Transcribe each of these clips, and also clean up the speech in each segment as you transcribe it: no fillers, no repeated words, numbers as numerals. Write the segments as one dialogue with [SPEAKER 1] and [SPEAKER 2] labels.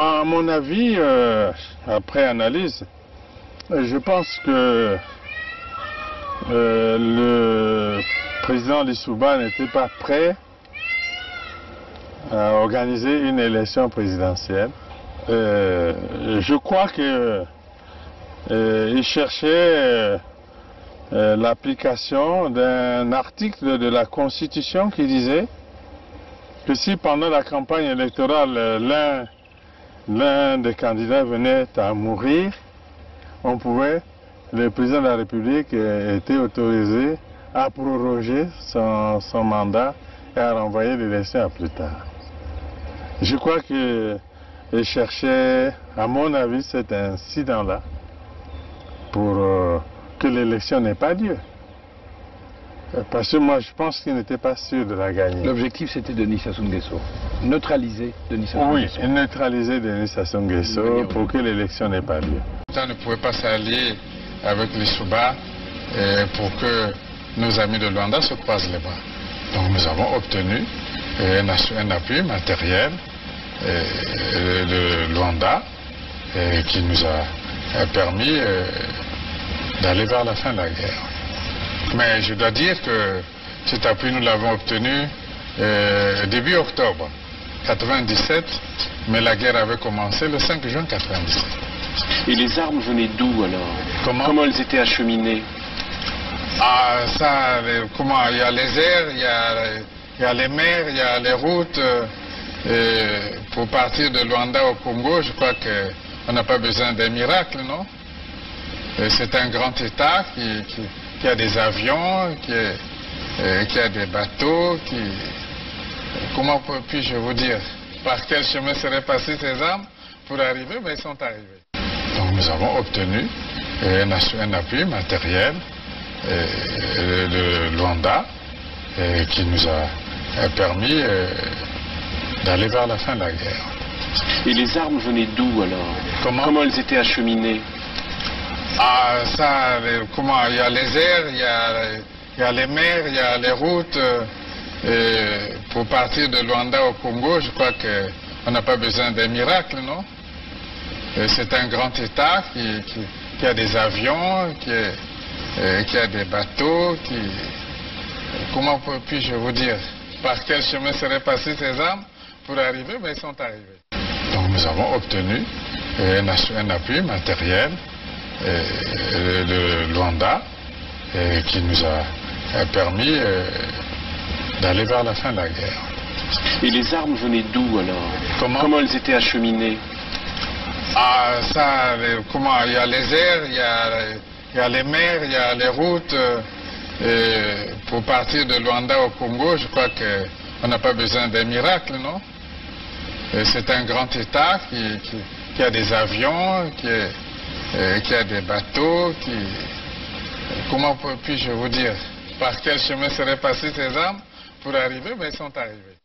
[SPEAKER 1] à mon avis, après analyse, je pense que le président Lissouba n'était pas prêt à organiser une élection présidentielle. Je crois qu'il cherchait l'application d'un article de la Constitution qui disait que si pendant la campagne électorale l'un des candidats venait à mourir, le président de la République était autorisé à proroger son mandat et à renvoyer l'élection à plus tard. Je crois qu'il cherchait, à mon avis, cet incident-là pour que l'élection n'ait pas lieu. Parce que moi, je pense qu'il n'était pas sûr de la gagner.
[SPEAKER 2] L'objectif, c'était Denis Sassou Nguesso. Neutraliser Denis Sassou Nguesso.
[SPEAKER 1] Oui, neutraliser Denis Sassou Nguesso pour que l'élection n'ait pas lieu. On ne pouvait pas s'allier avec les Souba pour que nos amis de Luanda se croisent les bras. Donc nous avons obtenu un appui matériel de Luanda qui nous a permis d'aller vers la fin de la guerre. Mais je dois dire que cet appui, nous l'avons obtenu début octobre 1997, mais la guerre avait commencé le 5 juin 1997.
[SPEAKER 3] Et les armes venaient d'où alors? Comment elles étaient acheminées?
[SPEAKER 1] Ah, ça, comment? Il y a les airs, il y a les mers, il y a les routes. Pour partir de Luanda au Congo, je crois qu'on n'a pas besoin d'un miracle, non? C'est un grand État qui a des avions, qui a des bateaux, comment puis-je vous dire? Par quel chemin seraient passées ces armes pour arriver? Mais ils sont arrivés. Donc nous avons obtenu un appui matériel de Luanda qui nous a permis d'aller vers la fin de la guerre.
[SPEAKER 3] Et les armes venaient d'où alors? Comment elles étaient acheminées?
[SPEAKER 1] Ah, ça, comment? Il y a les airs, il y a les mers, il y a les routes. Pour partir de Luanda au Congo, je crois qu'on n'a pas besoin d'un miracle, non? C'est un grand État qui a des avions, qui a des bateaux, comment puis-je vous dire? Par quel chemin seraient passées ces armes pour arriver? Mais ils sont arrivés. Donc nous avons obtenu un appui matériel de Luanda qui nous a permis d'aller vers la fin de la guerre.
[SPEAKER 3] Et les armes venaient d'où alors? Comment elles étaient acheminées?
[SPEAKER 1] Ah, ça, comment? Il y a les airs, il y a les mers, il y a les routes. Pour partir de Luanda au Congo, je crois qu'on n'a pas besoin d'un miracle, non? C'est un grand État qui a des avions, qui a des bateaux, comment puis-je vous dire? Par quel chemin seraient passées ces armes pour arriver? Mais ils sont arrivés.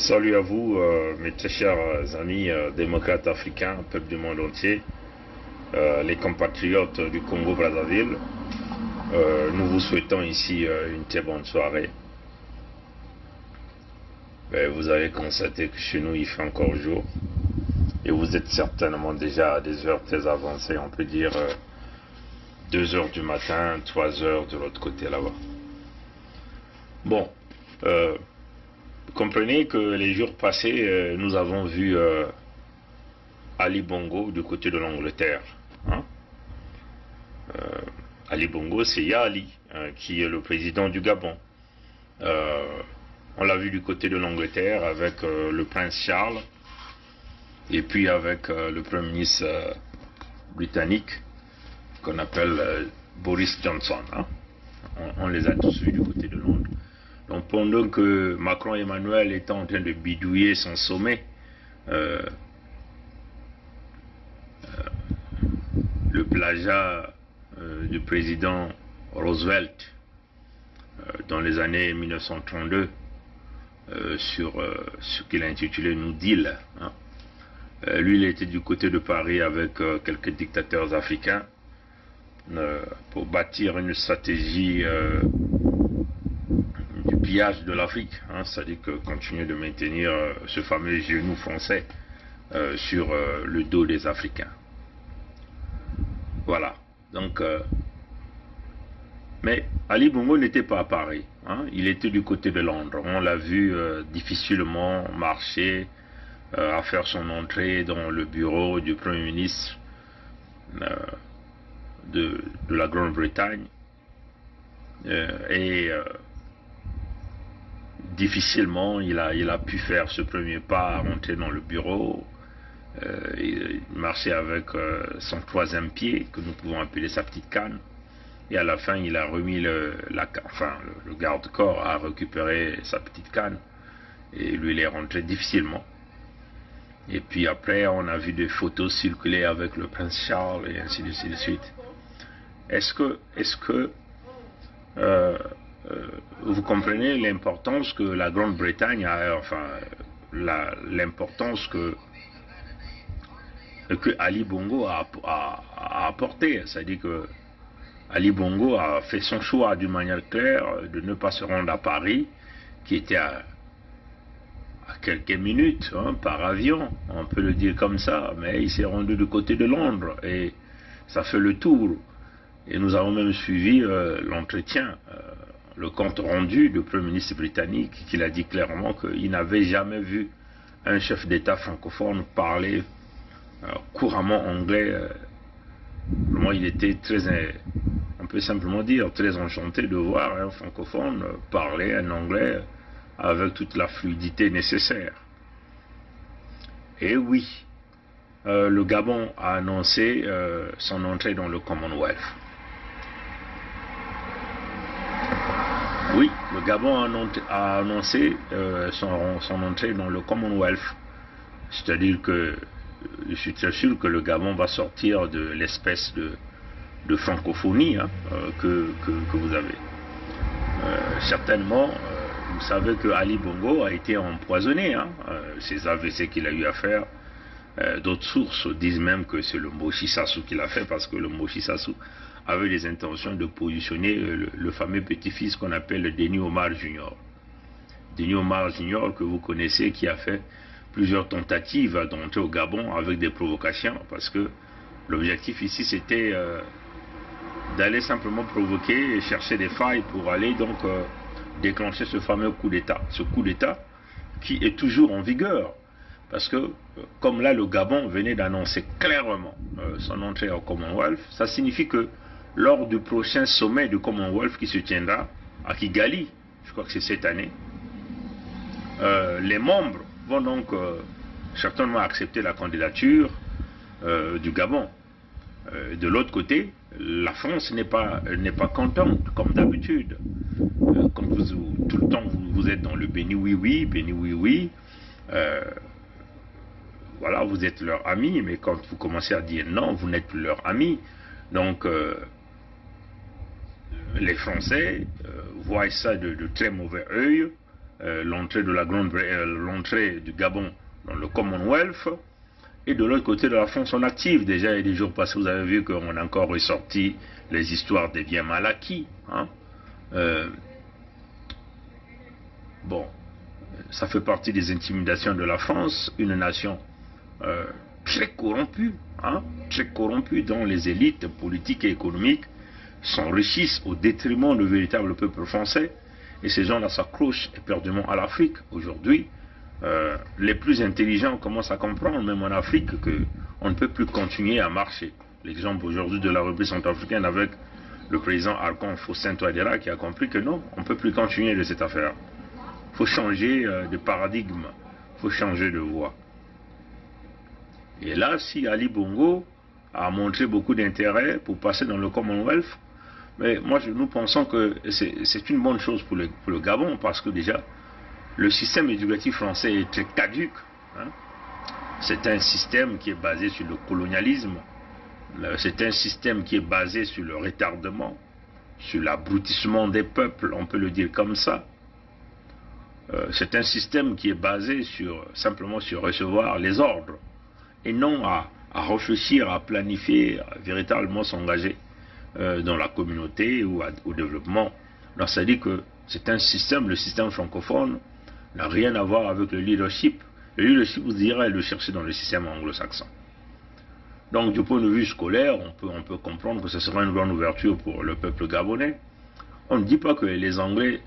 [SPEAKER 4] Salut à vous, mes très chers amis démocrates africains, peuple du monde entier, les compatriotes du Congo-Brazzaville. Nous vous souhaitons ici une très bonne soirée. Vous avez constaté que chez nous il fait encore jour et vous êtes certainement déjà à des heures très avancées, on peut dire 2 heures du matin, 3 heures de l'autre côté là-bas. Bon, comprenez que les jours passés, nous avons vu Ali Bongo du côté de l'Angleterre. Hein? Ali Bongo, c'est Yali, qui est le président du Gabon. On l'a vu du côté de l'Angleterre avec le prince Charles et puis avec le premier ministre britannique qu'on appelle Boris Johnson. Hein? On les a tous vus du côté de Londres. Donc pendant que Macron Emmanuel était en train de bidouiller son sommet, le plagiat du président Roosevelt dans les années 1932 sur ce qu'il a intitulé New Deal. Hein. Lui, il était du côté de Paris avec quelques dictateurs africains pour bâtir une stratégie du pillage de l'Afrique, hein, c'est-à-dire que continuer de maintenir ce fameux genou français sur le dos des Africains. Voilà. Donc, mais Ali Bongo n'était pas à Paris, hein, il était du côté de Londres. On l'a vu difficilement marcher à faire son entrée dans le bureau du Premier ministre de la Grande-Bretagne difficilement il a pu faire ce premier pas à rentrer dans le bureau. Il marchait avec son 3e pied, que nous pouvons appeler sa petite canne, et à la fin il a remis le garde-corps a récupéré sa petite canne et lui il est rentré difficilement. Et puis après on a vu des photos circuler avec le prince Charles et ainsi de suite. Est-ce que vous comprenez l'importance que la Grande-Bretagne a, enfin l'importance que Ali Bongo a apporté, c'est-à-dire que Ali Bongo a fait son choix d'une manière claire de ne pas se rendre à Paris, qui était à quelques minutes hein, par avion, on peut le dire comme ça, mais il s'est rendu du côté de Londres et ça fait le tour. Et nous avons même suivi l'entretien, le compte rendu du Premier ministre britannique, qui a dit clairement qu'il n'avait jamais vu un chef d'État francophone parler couramment anglais. Moi, il était on peut simplement dire, très enchanté de voir un francophone parler un anglais avec toute la fluidité nécessaire. Et oui, le Gabon a annoncé son entrée dans le Commonwealth. Oui, le Gabon a annoncé son entrée dans le Commonwealth. C'est-à-dire que je suis très sûr que le Gabon va sortir de l'espèce de francophonie hein, que vous avez. Certainement, vous savez que Ali Bongo a été empoisonné. Hein, ces AVC qu'il a eu à faire. D'autres sources disent même que c'est le Moshi Sassou qui l'a fait, parce que le Moshi Sassou avait des intentions de positionner le fameux petit-fils qu'on appelle Denis Omar Junior. Denis Omar Junior, que vous connaissez, qui a fait plusieurs tentatives d'entrer au Gabon avec des provocations, parce que l'objectif ici c'était d'aller simplement provoquer et chercher des failles pour aller donc déclencher ce fameux coup d'État. Ce coup d'État qui est toujours en vigueur, parce que comme là le Gabon venait d'annoncer clairement son entrée au Commonwealth, ça signifie que lors du prochain sommet du Commonwealth qui se tiendra à Kigali, je crois que c'est cette année, les membres vont donc certainement accepter la candidature du Gabon. De l'autre côté, la France n'est pas contente, comme d'habitude. Quand tout le temps vous êtes dans le béni oui oui, voilà, vous êtes leur ami, mais quand vous commencez à dire non, vous n'êtes plus leur ami. Donc les Français voient ça de très mauvais œil, l'entrée du Gabon dans le Commonwealth, et de l'autre côté de la France on active. Déjà, il y a des jours passés, vous avez vu qu'on a encore ressorti les histoires des biens mal acquis. Hein. Bon, ça fait partie des intimidations de la France, une nation très corrompue, hein, dont les élites politiques et économiques s'enrichissent au détriment du véritable peuple français. Et ces gens-là s'accrochent éperdument à l'Afrique. Aujourd'hui, les plus intelligents commencent à comprendre, même en Afrique, qu'on ne peut plus continuer à marcher. L'exemple aujourd'hui de la République centrafricaine avec le président Arcon Faustin Touadéra qui a compris que non, on ne peut plus continuer de cette affaire. Il faut changer de paradigme, il faut changer de voie. Et là, si Ali Bongo a montré beaucoup d'intérêt pour passer dans le Commonwealth, mais nous pensons que c'est une bonne chose pour le Gabon, parce que déjà, le système éducatif français est très caduc. Hein. C'est un système qui est basé sur le colonialisme, c'est un système qui est basé sur le retardement, sur l'abrutissement des peuples, on peut le dire comme ça. C'est un système qui est basé simplement sur recevoir les ordres, et non à réfléchir, à planifier, à véritablement s'engager dans la communauté ou au développement. Donc ça dit que c'est un système, le système francophone n'a rien à voir avec le leadership. Le leadership, vous direz, le chercher dans le système anglo-saxon. Donc du point de vue scolaire, on peut comprendre que ce sera une grande ouverture pour le peuple gabonais. On ne dit pas que les Anglais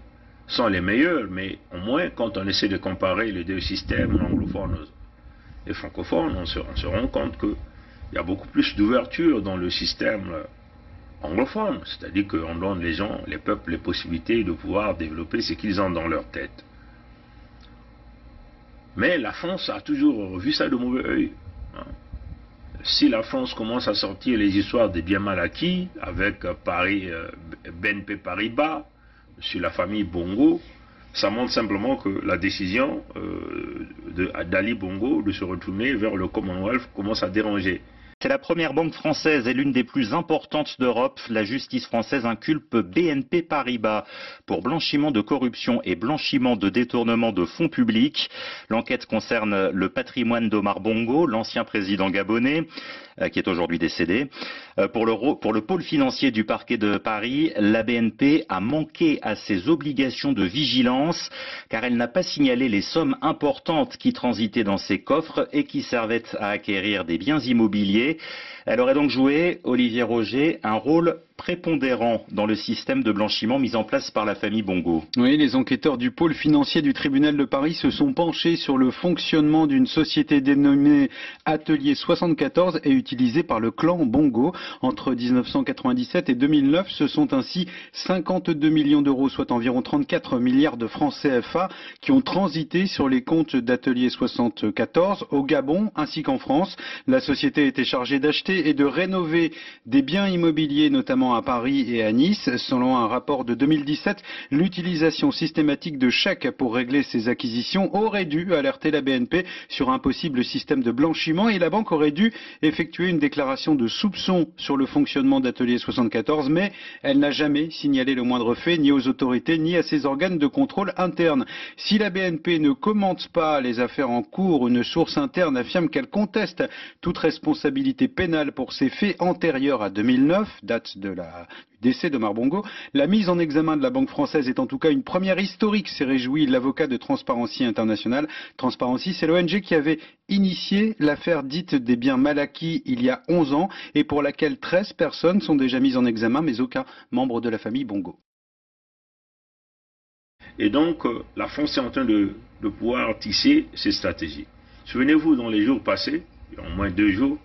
[SPEAKER 4] sont les meilleurs, mais au moins quand on essaie de comparer les deux systèmes, anglophone et francophone, on se rend compte qu'il y a beaucoup plus d'ouverture dans le système anglophone, c'est-à-dire qu'on donne les peuples, les possibilités de pouvoir développer ce qu'ils ont dans leur tête. Mais la France a toujours vu ça de mauvais œil. Hein. Si la France commence à sortir les histoires des biens mal acquis avec BNP Paribas, sur la famille Bongo, ça montre simplement que la décision d'Ali Bongo de se retourner vers le Commonwealth commence à déranger.
[SPEAKER 5] C'est la première banque française et l'une des plus importantes d'Europe. La justice française inculpe BNP Paribas pour blanchiment de corruption et blanchiment de détournement de fonds publics. L'enquête concerne le patrimoine d'Omar Bongo, l'ancien président gabonais, qui est aujourd'hui décédé. Pour le pôle financier du parquet de Paris, la BNP a manqué à ses obligations de vigilance car elle n'a pas signalé les sommes importantes qui transitaient dans ses coffres et qui servaient à acquérir des biens immobiliers. Elle aurait donc joué, Olivier Roger, un rôle prépondérant dans le système de blanchiment mis en place par la famille Bongo.
[SPEAKER 2] Oui, les enquêteurs du pôle financier du tribunal de Paris se sont penchés sur le fonctionnement d'une société dénommée Atelier 74 et utilisée par le clan Bongo. Entre 1997 et 2009, ce sont ainsi 52 millions d'euros, soit environ 34 milliards de francs CFA, qui ont transité sur les comptes d'Atelier 74 au Gabon ainsi qu'en France. La société était chargée d'acheter et de rénover des biens immobiliers, notamment à Paris et à Nice. Selon un rapport de 2017, l'utilisation systématique de chèques pour régler ces acquisitions aurait dû alerter la BNP sur un possible système de blanchiment et la banque aurait dû effectuer une déclaration de soupçon sur le fonctionnement d'Atelier 74, mais elle n'a jamais signalé le moindre fait ni aux autorités ni à ses organes de contrôle interne. Si la BNP ne commente pas les affaires en cours, une source interne affirme qu'elle conteste toute responsabilité pénale pour ces faits antérieurs à 2009, date du décès d'Omar Bongo. La mise en examen de la Banque française est en tout cas une première historique, s'est réjoui l'avocat de Transparency International. Transparency, c'est l'ONG qui avait initié l'affaire dite des biens mal acquis il y a 11 ans et pour laquelle 13 personnes sont déjà mises en examen, mais aucun membre de la famille Bongo.
[SPEAKER 4] Et donc, la France est en train de pouvoir tisser ses stratégies. Souvenez-vous, dans les jours passés, il y a au moins 2 jours,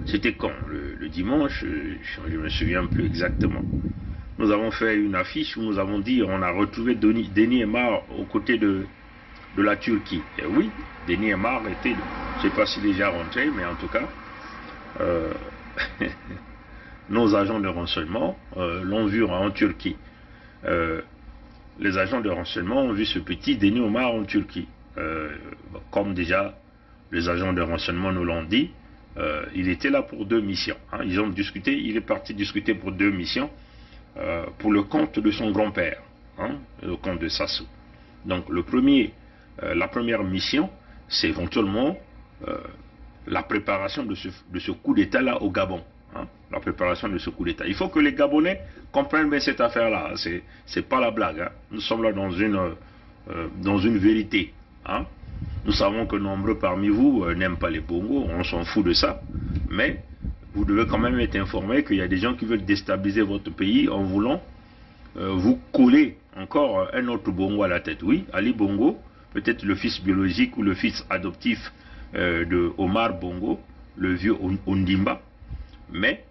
[SPEAKER 4] c'était quand le dimanche, je ne me souviens plus exactement. Nous avons fait une affiche où nous avons dit on a retrouvé Denis Aymar aux côtés de la Turquie. Et oui, Denis Aymar était, je ne sais pas s'il est déjà rentré, mais en tout cas, nos agents de renseignement l'ont vu en Turquie. Les agents de renseignement ont vu ce petit Denis Aymar en Turquie. Comme déjà les agents de renseignement nous l'ont dit, il était là pour 2 missions. Hein. Ils ont discuté, il est parti discuter pour 2 missions pour le compte de son grand-père, hein, le compte de Sassou. Donc la première mission, c'est éventuellement la préparation de ce coup d'État-là au Gabon. Hein, la préparation de ce coup d'État. Il faut que les Gabonais comprennent bien cette affaire-là. C'est pas la blague. Hein. Nous sommes là dans une vérité. Hein. Nous savons que nombreux parmi vous n'aiment pas les bongos, on s'en fout de ça. Mais vous devez quand même être informés qu'il y a des gens qui veulent déstabiliser votre pays en voulant vous coller encore un autre bongo à la tête. Oui, Ali Bongo, peut-être le fils biologique ou le fils adoptif de Omar Bongo, le vieux Ondimba. Mais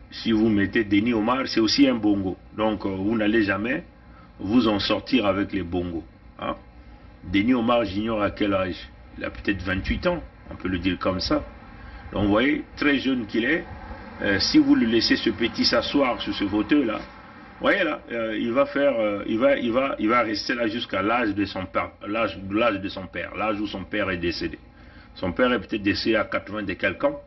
[SPEAKER 4] si vous mettez Denis Omar, c'est aussi un bongo. Donc vous n'allez jamais vous en sortir avec les bongos. Hein. Denis Omar, j'ignore à quel âge. Il a peut-être 28 ans, on peut le dire comme ça. Donc vous voyez, très jeune qu'il est, si vous le laissez ce petit s'asseoir sur ce fauteuil-là, vous voyez là, il va rester là jusqu'à l'âge de son père, l'âge où son père est décédé. Son père est peut-être décédé à 80 et quelques ans.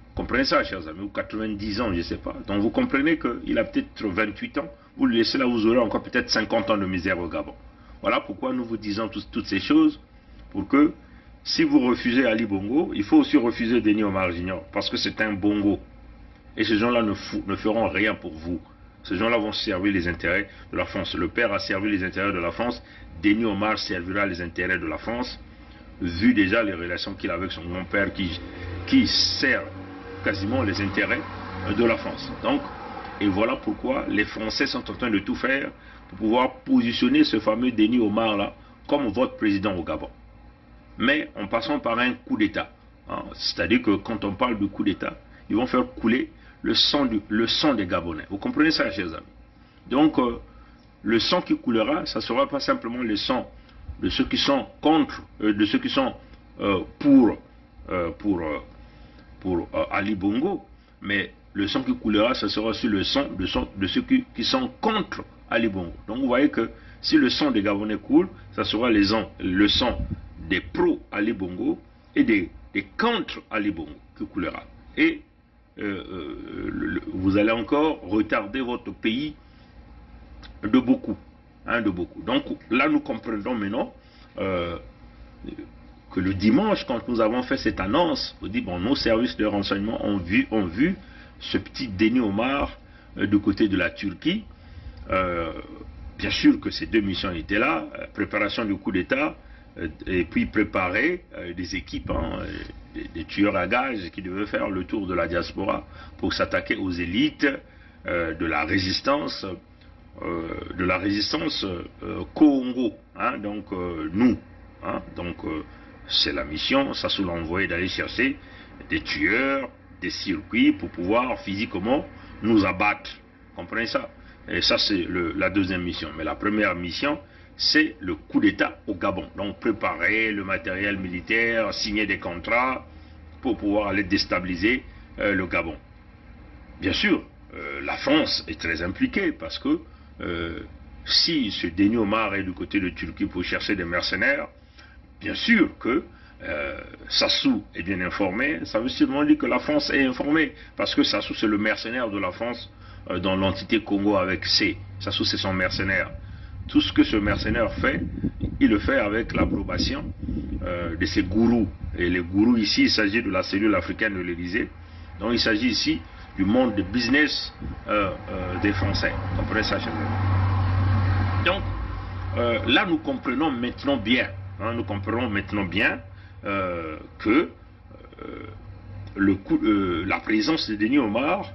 [SPEAKER 4] Vous comprenez ça, chers amis, ou 90 ans, je ne sais pas. Donc vous comprenez qu'il a peut-être 28 ans. Vous le laissez là, vous aurez encore peut-être 50 ans de misère au Gabon. Voilà pourquoi nous vous disons toutes ces choses, pour que si vous refusez Ali Bongo, il faut aussi refuser Denis Omar Junior, parce que c'est un bongo. Et ces gens-là ne feront rien pour vous. Ces gens-là vont servir les intérêts de la France. Le père a servi les intérêts de la France. Denis Omar servira les intérêts de la France, vu déjà les relations qu'il a avec son grand-père qui sert quasiment les intérêts de la France. Donc, et voilà pourquoi les Français sont en train de tout faire pour pouvoir positionner ce fameux Denis Omar là comme votre président au Gabon. Mais en passant par un coup d'État. Hein, c'est-à-dire que quand on parle de coup d'État, ils vont faire couler le sang des Gabonais. Vous comprenez ça, chers amis? Donc, le sang qui coulera, ça ne sera pas simplement le sang de ceux qui sont contre, de ceux qui sont pour Ali Bongo, mais le sang qui coulera, ça sera aussi le sang de ceux qui sont contre Ali Bongo. Donc vous voyez que si le sang des Gabonais coule, ça sera le sang des pro-Ali Bongo et des contre Ali Bongo qui coulera. Et vous allez encore retarder votre pays de beaucoup. Hein, de beaucoup. Donc là, nous comprenons maintenant que le dimanche, quand nous avons fait cette annonce, on dit, bon, nos services de renseignement ont vu ce petit Denis Omar du côté de la Turquie. Bien sûr que ces deux missions étaient là, préparation du coup d'État, et puis préparer des équipes, hein, des tueurs à gages qui devaient faire le tour de la diaspora pour s'attaquer aux élites de la résistance Congo. Hein, donc nous, hein, donc c'est la mission, ça sous l'envoyé d'aller chercher des tueurs, des circuits pour pouvoir physiquement nous abattre. Vous comprenez ça? Et ça c'est la deuxième mission. Mais la première mission, c'est le coup d'État au Gabon. Donc préparer le matériel militaire, signer des contrats pour pouvoir aller déstabiliser le Gabon. Bien sûr, la France est très impliquée parce que si ce Denis Omar est du côté de Turquie pour chercher des mercenaires, bien sûr que Sassou est bien informé. Ça veut sûrement dire que la France est informée, parce que Sassou c'est le mercenaire de la France dans l'entité Congo avec C. Sassou c'est son mercenaire. Tout ce que ce mercenaire fait, il le fait avec l'approbation de ses gourous. Et les gourous ici, il s'agit de la cellule africaine de l'Élysée. Donc il s'agit ici du monde de business des Français. Vous comprenez ça, chers amis? Donc là nous comprenons maintenant bien, hein, que la présence de Denis Omar,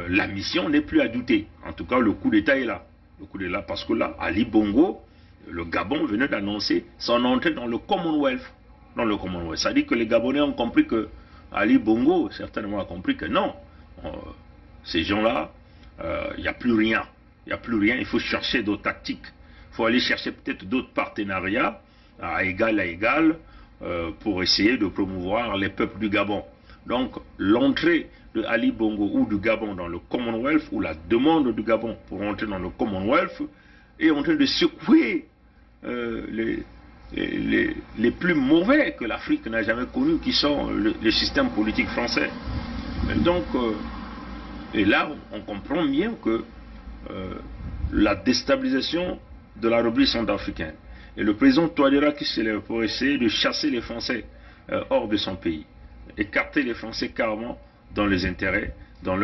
[SPEAKER 4] la mission n'est plus à douter. En tout cas, le coup d'État est là. Le coup d'État, parce que là, Ali Bongo, le Gabon venait d'annoncer son entrée dans le Commonwealth. C'est-à-dire que les Gabonais ont compris que Ali Bongo, certainement, a compris que non, ces gens-là, il n'y a plus rien. Il faut chercher d'autres tactiques. Il faut aller chercher peut-être d'autres partenariats à égal pour essayer de promouvoir les peuples du Gabon. Donc l'entrée de Ali Bongo ou du Gabon dans le Commonwealth, ou la demande du Gabon pour entrer dans le Commonwealth, est en train de secouer les plus mauvais que l'Afrique n'a jamais connus, qui sont le système politique français. Donc, et là, on comprend bien que la déstabilisation de la République centrafricaine. Et le président Touadéra qui se lève pour essayer de chasser les Français hors de son pays, écarter les Français carrément dans les intérêts, dans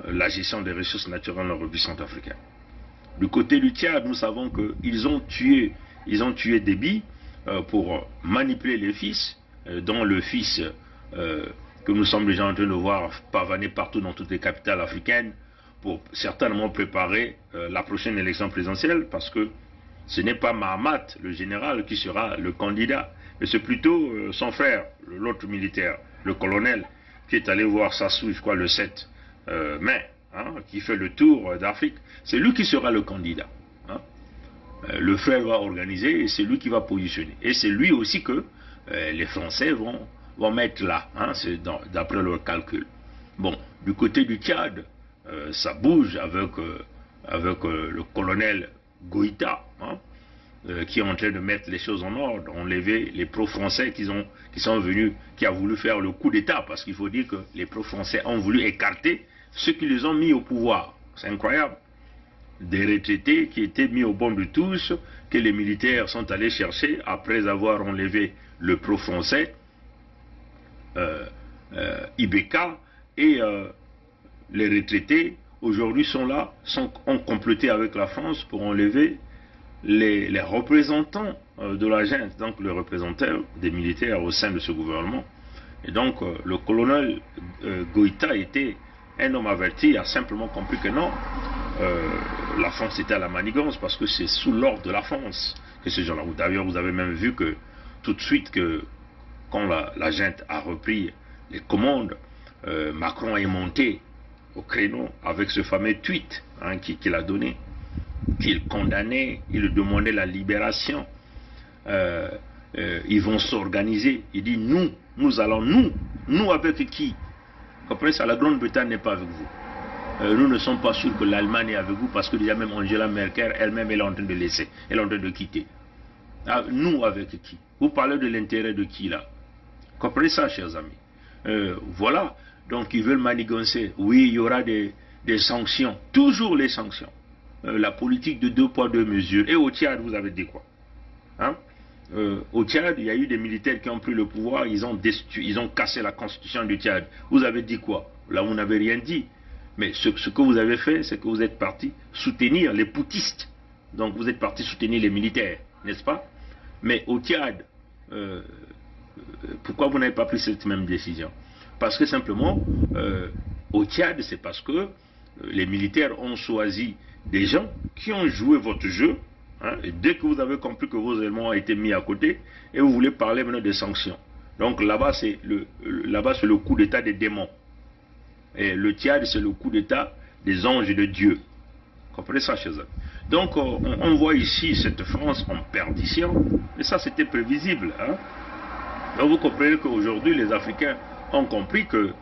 [SPEAKER 4] la gestion des ressources naturelles dans la République centrafricaine. Du côté du Tchad, nous savons qu'ils ont tué Déby pour manipuler les fils, dont le fils que nous sommes déjà en train de voir pavaner partout dans toutes les capitales africaines, pour certainement préparer la prochaine élection présidentielle, parce que ce n'est pas Mahamat, le général, qui sera le candidat, mais c'est plutôt son frère, l'autre militaire, le colonel, qui est allé voir Sassou, je crois, le 7 mai, qui fait le tour d'Afrique. C'est lui qui sera le candidat. Le frère va organiser et c'est lui qui va positionner. Et c'est lui aussi que les Français vont mettre là, d'après leur calcul. Bon, du côté du Tchad, ça bouge avec le colonel Goïta, qui est en train de mettre les choses en ordre, enlever les pro-français qui a voulu faire le coup d'État, parce qu'il faut dire que les pro-français ont voulu écarter ceux qui les ont mis au pouvoir. C'est incroyable. Des retraités qui étaient mis au banc de tous, que les militaires sont allés chercher après avoir enlevé le pro-français, Ibeka, et les retraités aujourd'hui sont là, ont comploté avec la France pour enlever les représentants de la junte, donc les représentants des militaires au sein de ce gouvernement. Et donc le colonel Goïta était un homme averti, a simplement compris que non, la France était à la manigance, parce que c'est sous l'ordre de la France que ces gens-là. D'ailleurs, vous avez même vu que tout de suite, quand la junte a repris les commandes, Macron est monté au créneau avec ce fameux tweet qu'il a donné, qu'il condamnait, il demandait la libération. Ils vont s'organiser. Il dit nous allons, nous avec qui? Comprenez ça, la Grande-Bretagne n'est pas avec vous. Nous ne sommes pas sûrs que l'Allemagne est avec vous, parce que déjà même Angela Merkel elle-même elle est en train de laisser, elle est en train de quitter. Nous avec qui? Vous parlez de l'intérêt de qui là? Comprenez ça, chers amis. Voilà, donc ils veulent manigancer. Oui, il y aura des sanctions, toujours les sanctions. La politique de 2 poids 2 mesures. Et au Tchad, vous avez dit quoi? Au Tchad, il y a eu des militaires qui ont pris le pouvoir, ils ont cassé la constitution du Tchad. Vous avez dit quoi? Là, vous n'avez rien dit. Mais ce que vous avez fait, c'est que vous êtes parti soutenir les poutistes. Donc vous êtes parti soutenir les militaires, n'est-ce pas? Mais au Tchad, pourquoi vous n'avez pas pris cette même décision? Parce que simplement, au Tchad, c'est parce que les militaires ont choisi des gens qui ont joué votre jeu, et dès que vous avez compris que vos éléments ont été mis à côté, et vous voulez parler maintenant des sanctions. Donc là-bas, c'est le coup d'état des démons. Et le Tchad, c'est le coup d'état des anges de Dieu. Comprenez ça, chers amis? Donc, on voit ici cette France en perdition, et ça, c'était prévisible. Donc, vous comprenez qu'aujourd'hui, les Africains ont compris que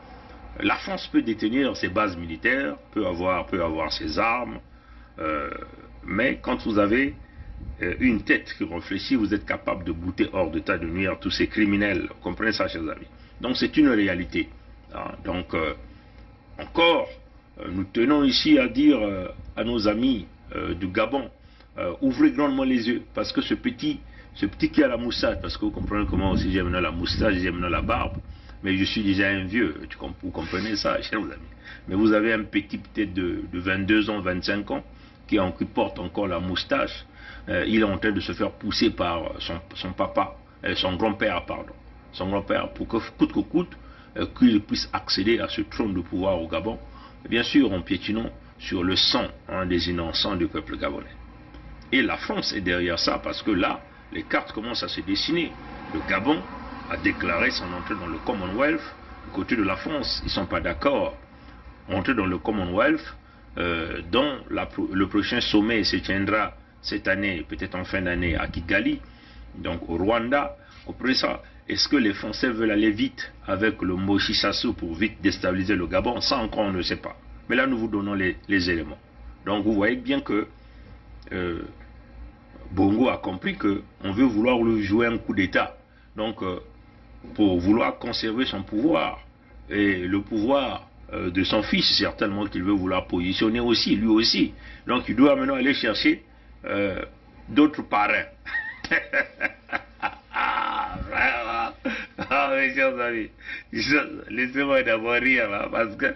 [SPEAKER 4] la France peut détenir ses bases militaires, peut avoir ses armes, mais quand vous avez une tête qui réfléchit, vous êtes capable de bouter hors d'état de nuire tous ces criminels. Vous comprenez ça, chers amis? Donc, c'est une réalité. Donc, encore, nous tenons ici à dire à nos amis du Gabon, ouvrez grandement les yeux, parce que ce petit qui a la moustache, parce que vous comprenez comment aussi j'aime la moustache, j'aime la barbe, mais je suis déjà un vieux, vous comprenez ça, chers amis. Mais vous avez un petit peut-être de 22 ans, 25 ans, qui porte encore la moustache, il est en train de se faire pousser par son grand-père, pour que coûte que coûte, qu'il puisse accéder à ce trône de pouvoir au Gabon, bien sûr en piétinant sur le sang des innocents du peuple gabonais. Et la France est derrière ça, parce que là, les cartes commencent à se dessiner. Le Gabon a déclaré son entrée dans le Commonwealth. Du côté de la France, ils ne sont pas d'accord. Entrer dans le Commonwealth, dont le prochain sommet se tiendra cette année, peut-être en fin d'année, à Kigali, donc au Rwanda. Comprenez ça? Est-ce que les Français veulent aller vite avec le Moshi Sassou pour vite déstabiliser le Gabon? Ça encore on ne sait pas. Mais là nous vous donnons les éléments. Donc vous voyez bien que Bongo a compris qu'on veut vouloir lui jouer un coup d'État. Donc pour vouloir conserver son pouvoir. Et le pouvoir de son fils, certainement qu'il veut vouloir positionner aussi, lui aussi. Donc il doit maintenant aller chercher d'autres parrains. Vraiment. Mes chers amis, laissez-moi d'abord rire là, parce que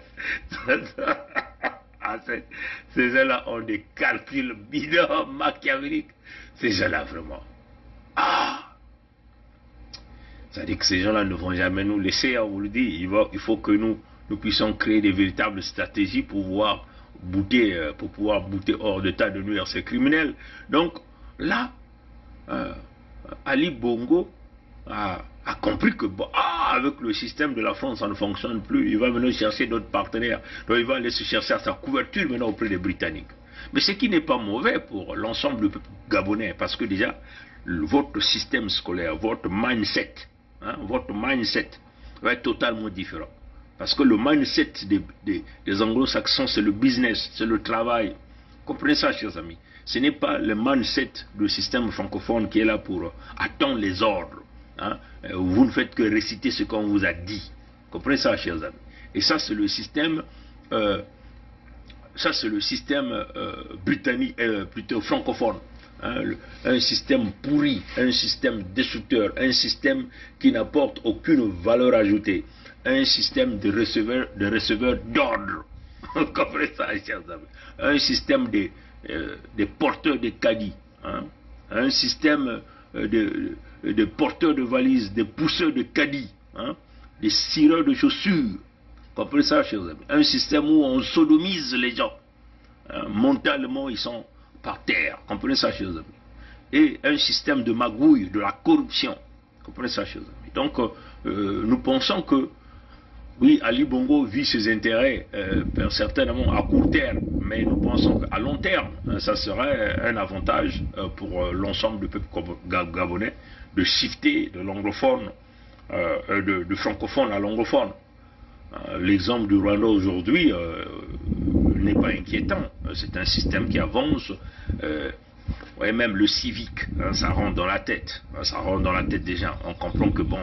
[SPEAKER 4] ces gens-là ont des calculs bidons, machiavéliques. Ces gens-là, vraiment. C'est-à-dire que ces gens-là ne vont jamais nous laisser, on vous le dit. Il faut que nous puissions créer des véritables stratégies pour pouvoir bouter hors d'état de nuire ces criminels. Donc là, Ali Bongo a compris que avec le système de la France, ça ne fonctionne plus. Il va venir chercher d'autres partenaires. Donc il va aller se chercher à sa couverture maintenant auprès des Britanniques. Mais ce qui n'est pas mauvais pour l'ensemble du peuple gabonais, parce que déjà, votre système scolaire, votre mindset va être totalement différent. Parce que le mindset des anglo-saxons, c'est le business, c'est le travail. Comprenez ça, chers amis. Ce n'est pas le mindset du système francophone qui est là pour attendre les ordres. Vous ne faites que réciter ce qu'on vous a dit. Comprenez ça, chers amis. Et ça, c'est le système, britannique, plutôt francophone. Un système pourri, un système destructeur, un système qui n'apporte aucune valeur ajoutée, un système de receveurs d'ordre. Comprenez ça, chers amis. Un système des porteurs de caddies, un système de porteurs de valises, des pousseurs de caddies, des cireurs de chaussures. Comprenez ça, chers amis. Un système où on sodomise les gens. Mentalement, ils sont par terre. Comprenez ça, chers amis. Et un système de magouille, de la corruption. Comprenez ça, chers amis. Donc, nous pensons que oui, Ali Bongo vit ses intérêts certainement à court terme, mais nous pensons qu'à long terme, ça serait un avantage pour l'ensemble du peuple gabonais de shifter de l'anglophone, de francophone à l'anglophone. L'exemple du Rwanda aujourd'hui n'est pas inquiétant. C'est un système qui avance. Même le civique, ça rentre dans la tête. Ça rentre dans la tête des gens. On comprend que bon,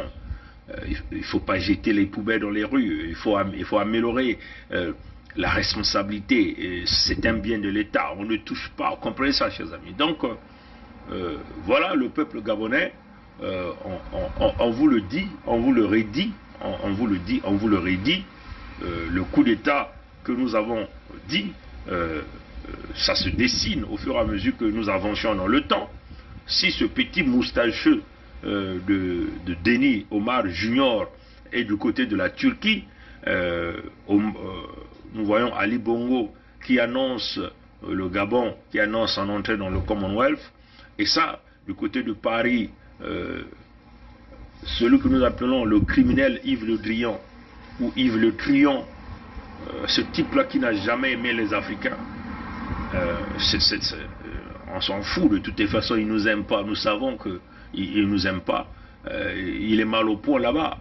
[SPEAKER 4] il ne faut pas jeter les poubelles dans les rues, il faut améliorer la responsabilité, c'est un bien de l'État, on ne touche pas, vous comprenez ça, chers amis. Donc, voilà le peuple gabonais, on vous le dit, on vous le redit, le coup d'État que nous avons dit, ça se dessine au fur et à mesure que nous avancions dans le temps. Si ce petit moustacheux de Denis Omar Junior et du côté de la Turquie, nous voyons Ali Bongo qui annonce le Gabon, qui annonce en entrée dans le Commonwealth, et ça, du côté de Paris, celui que nous appelons le criminel Yves Le Drian, ou Yves Le Truand, ce type-là qui n'a jamais aimé les Africains, on s'en fout, de toutes les façons, il ne nous aime pas, nous savons que il ne nous aime pas, il est mal au point là-bas,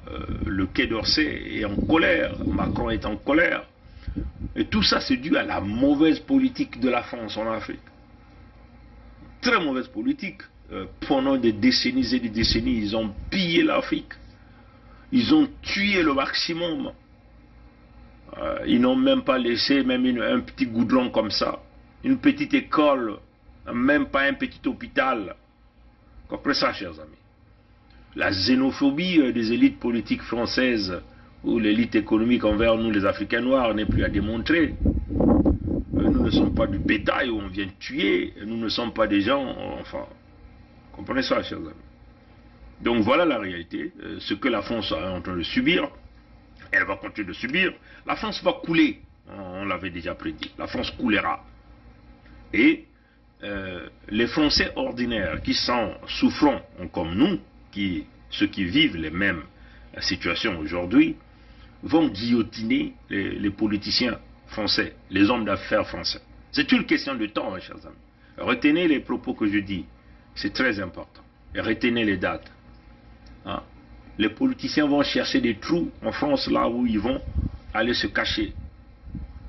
[SPEAKER 4] le Quai d'Orsay est en colère, Macron est en colère, et tout ça c'est dû à la mauvaise politique de la France en Afrique. Très mauvaise politique. Pendant des décennies et des décennies, ils ont pillé l'Afrique, ils ont tué le maximum, ils n'ont même pas laissé même un petit goudron comme ça, une petite école, même pas un petit hôpital. Comprenez ça, chers amis. La xénophobie des élites politiques françaises ou l'élite économique envers nous, les Africains noirs, n'est plus à démontrer. Nous ne sommes pas du bétail où on vient tuer, nous ne sommes pas des gens, enfin, comprenez ça, chers amis. Donc voilà la réalité, ce que la France est en train de subir, elle va continuer de subir. La France va couler, on l'avait déjà prédit, la France coulera. Et les Français ordinaires qui sont souffrants comme nous, ceux qui vivent les mêmes situations aujourd'hui, vont guillotiner les politiciens français, les hommes d'affaires français. C'est une question de temps, mes chers amis. Retenez les propos que je dis, c'est très important. Et retenez les dates. Les politiciens vont chercher des trous en France, là où ils vont aller se cacher.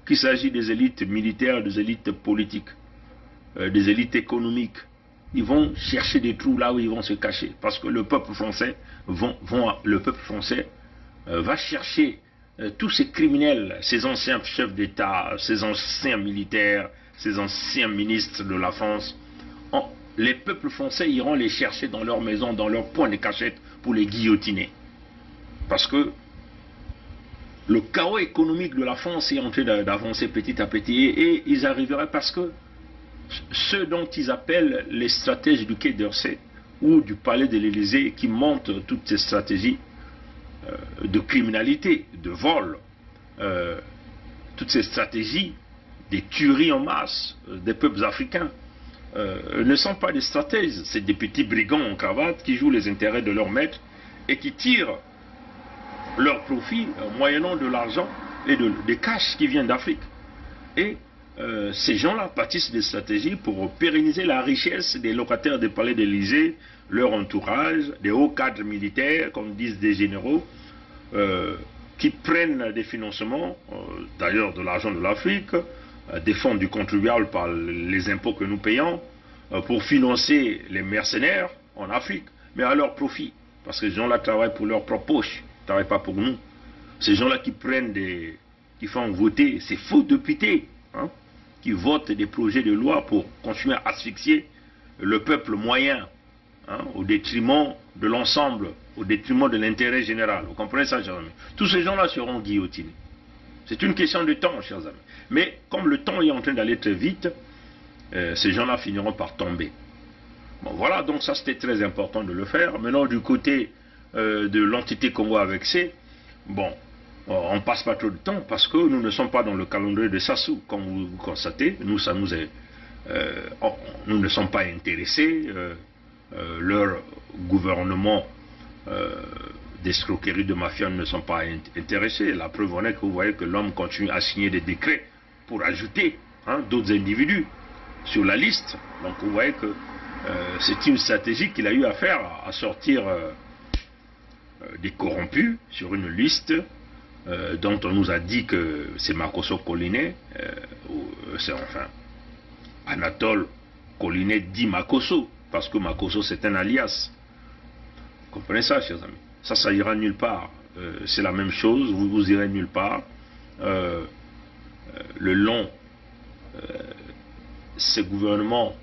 [SPEAKER 4] Qu'il s'agit des élites militaires, des élites politiques, des élites économiques, ils vont chercher des trous là où ils vont se cacher, parce que le peuple français va chercher tous ces criminels, ces anciens chefs d'État, ces anciens militaires, ces anciens ministres de la France, les peuples français iront les chercher dans leurs maisons, dans leurs points de cachette pour les guillotiner. Parce que le chaos économique de la France est en train d'avancer petit à petit et ils arriveraient parce que ceux dont ils appellent les stratèges du Quai d'Orsay ou du palais de l'Élysée qui montent toutes ces stratégies de criminalité, de vol, toutes ces stratégies des tueries en masse des peuples africains ne sont pas des stratèges, c'est des petits brigands en cravate qui jouent les intérêts de leur maître et qui tirent leur profit moyennant de l'argent et des cash qui viennent d'Afrique. Et ces gens-là bâtissent des stratégies pour pérenniser la richesse des locataires des palais de l'Élysée, leur entourage, des hauts cadres militaires, comme disent des généraux, qui prennent des financements, d'ailleurs de l'argent de l'Afrique, des fonds du contribuable par les impôts que nous payons, pour financer les mercenaires en Afrique, mais à leur profit. Parce que ces gens-là travaillent pour leur propre poche, ils ne travaillent pas pour nous. Ces gens-là qui font voter ces faux députés, hein, qui votent des projets de loi pour continuer à asphyxier le peuple moyen, hein, au détriment de l'ensemble, au détriment de l'intérêt général. Vous comprenez ça, chers amis? Tous ces gens-là seront guillotinés. C'est une question de temps, chers amis. Mais comme le temps est en train d'aller très vite, ces gens-là finiront par tomber. Bon, voilà, donc ça c'était très important de le faire. Maintenant, du côté de l'entité Congo avec C, bon, on ne passe pas trop de temps parce que nous ne sommes pas dans le calendrier de Sassou, comme vous constatez. Nous, ça nous est, nous ne sommes pas intéressés. Leur gouvernement d'escroquerie, de mafia ne sont pas intéressés. La preuve en est que vous voyez que l'homme continue à signer des décrets pour ajouter, hein, d'autres individus sur la liste. Donc vous voyez que c'est une stratégie qu'il a eu à faire, à sortir des corrompus sur une liste dont on nous a dit que c'est Makosso Colinet, c'est enfin Anatole Colinet dit Makosso, parce que Makosso c'est un alias. Vous comprenez ça, chers amis? Ça ira nulle part. C'est la même chose, vous irez nulle part. Le long, ces gouvernements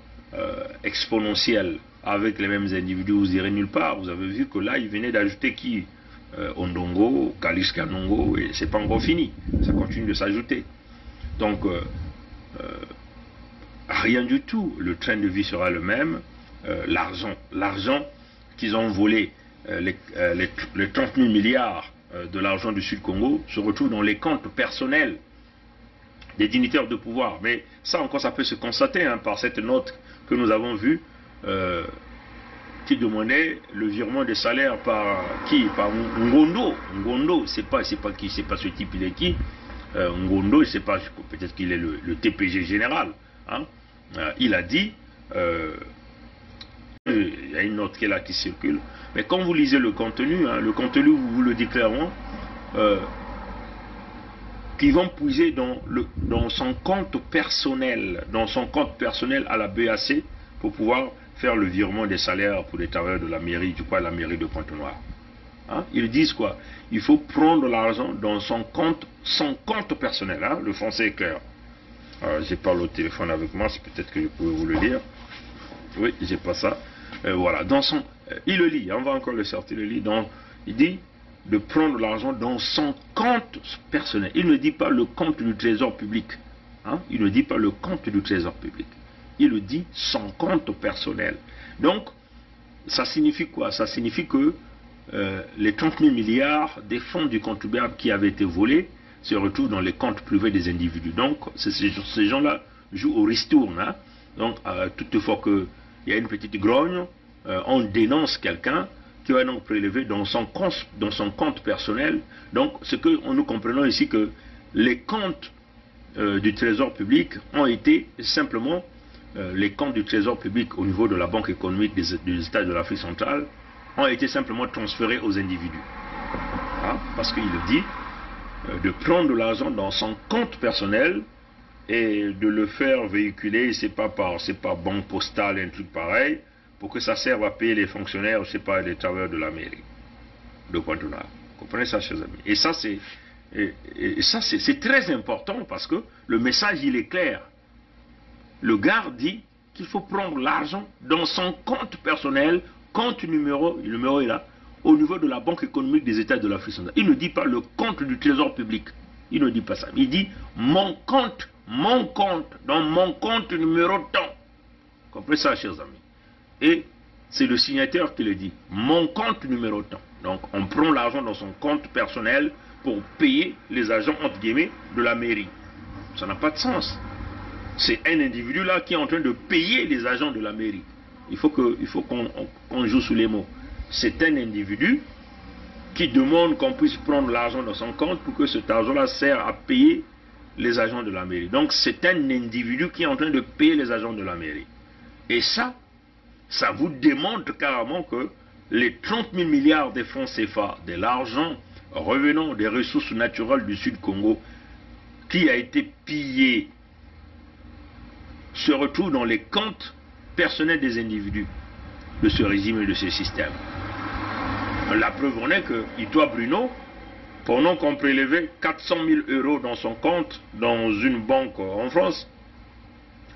[SPEAKER 4] exponentiels avec les mêmes individus, vous irez nulle part. Vous avez vu que là, il venait d'ajouter qui? Ondongo, Kalis Kanongo, et c'est pas encore fini. Ça continue de s'ajouter. Donc, rien du tout. Le train de vie sera le même. L'argent qu'ils ont volé, les 30 000 milliards de l'argent du Sud-Congo se retrouve dans les comptes personnels des dignitaires de pouvoir. Mais ça encore, ça peut se constater, hein, par cette note que nous avons vue qui demandait le virement des salaires par qui? Par Ngondo. Ngondo, c'est pas qui, c'est pas ce type, il est qui? Ngondo, je sais pas, peut-être qu'il est le TPG général. Hein. Il a dit, il y a une note qui est là qui circule, mais quand vous lisez le contenu, hein, vous le dit clairement, qu'ils vont puiser dans son compte personnel, à la BAC, pour pouvoir faire le virement des salaires pour les travailleurs de la mairie, du coup la mairie de Pointe-Noire. Hein? Ils disent quoi? Il faut prendre l'argent dans son compte personnel. Hein? Le français est clair. J'ai pas le téléphone avec moi, c'est peut-être que je peux vous le dire. Oui, j'ai pas ça. Voilà, il le lit, on va encore le sortir, il le lit. Il dit de prendre l'argent dans son compte personnel. Il ne dit pas le compte du trésor public. Hein? Il ne dit pas le compte du trésor public. Il le dit son compte personnel. Donc, ça signifie quoi? Ça signifie que les 30 000 milliards des fonds du contribuable qui avaient été volés se retrouvent dans les comptes privés des individus. Donc, ces gens-là jouent au ristourne. Hein? Donc, toutefois qu'il y a une petite grogne, on dénonce quelqu'un qui va donc prélever dans son compte personnel. Donc, ce que nous comprenons ici, que les comptes du trésor public ont été simplement les comptes du trésor public au niveau de la Banque économique des États de l'Afrique centrale ont été simplement transférés aux individus. Hein? Parce qu'il dit de prendre l'argent dans son compte personnel et de le faire véhiculer, c'est pas banque postale, un truc pareil, pour que ça serve à payer les fonctionnaires, je sais pas, les travailleurs de la mairie de Pointe-Noire. Vous comprenez ça, chers amis? Et ça, c'est très important parce que le message, il est clair. Le gars dit qu'il faut prendre l'argent dans son compte personnel, compte numéro, le numéro est là, au niveau de la Banque économique des États de l'Afrique centrale. Il ne dit pas le compte du Trésor public. Il ne dit pas ça. Il dit mon compte, dans mon compte numéro tant. Comprenez ça, chers amis. Et c'est le signataire qui le dit, mon compte numéro tant. Donc on prend l'argent dans son compte personnel pour payer les agents, entre guillemets, de la mairie. Ça n'a pas de sens. C'est un individu là qui est en train de payer les agents de la mairie. Il faut qu'on joue sous les mots. C'est un individu qui demande qu'on puisse prendre l'argent dans son compte pour que cet argent-là sert à payer les agents de la mairie. Donc c'est un individu qui est en train de payer les agents de la mairie. Et ça vous démontre carrément que les 30 000 milliards de francs CFA, de l'argent revenant des ressources naturelles du Sud Congo, qui a été pillé, se retrouve dans les comptes personnels des individus de ce régime et de ce système. La preuve en est que Itoa Bruno, pendant qu'on prélevait 400 000 euros dans son compte dans une banque en France,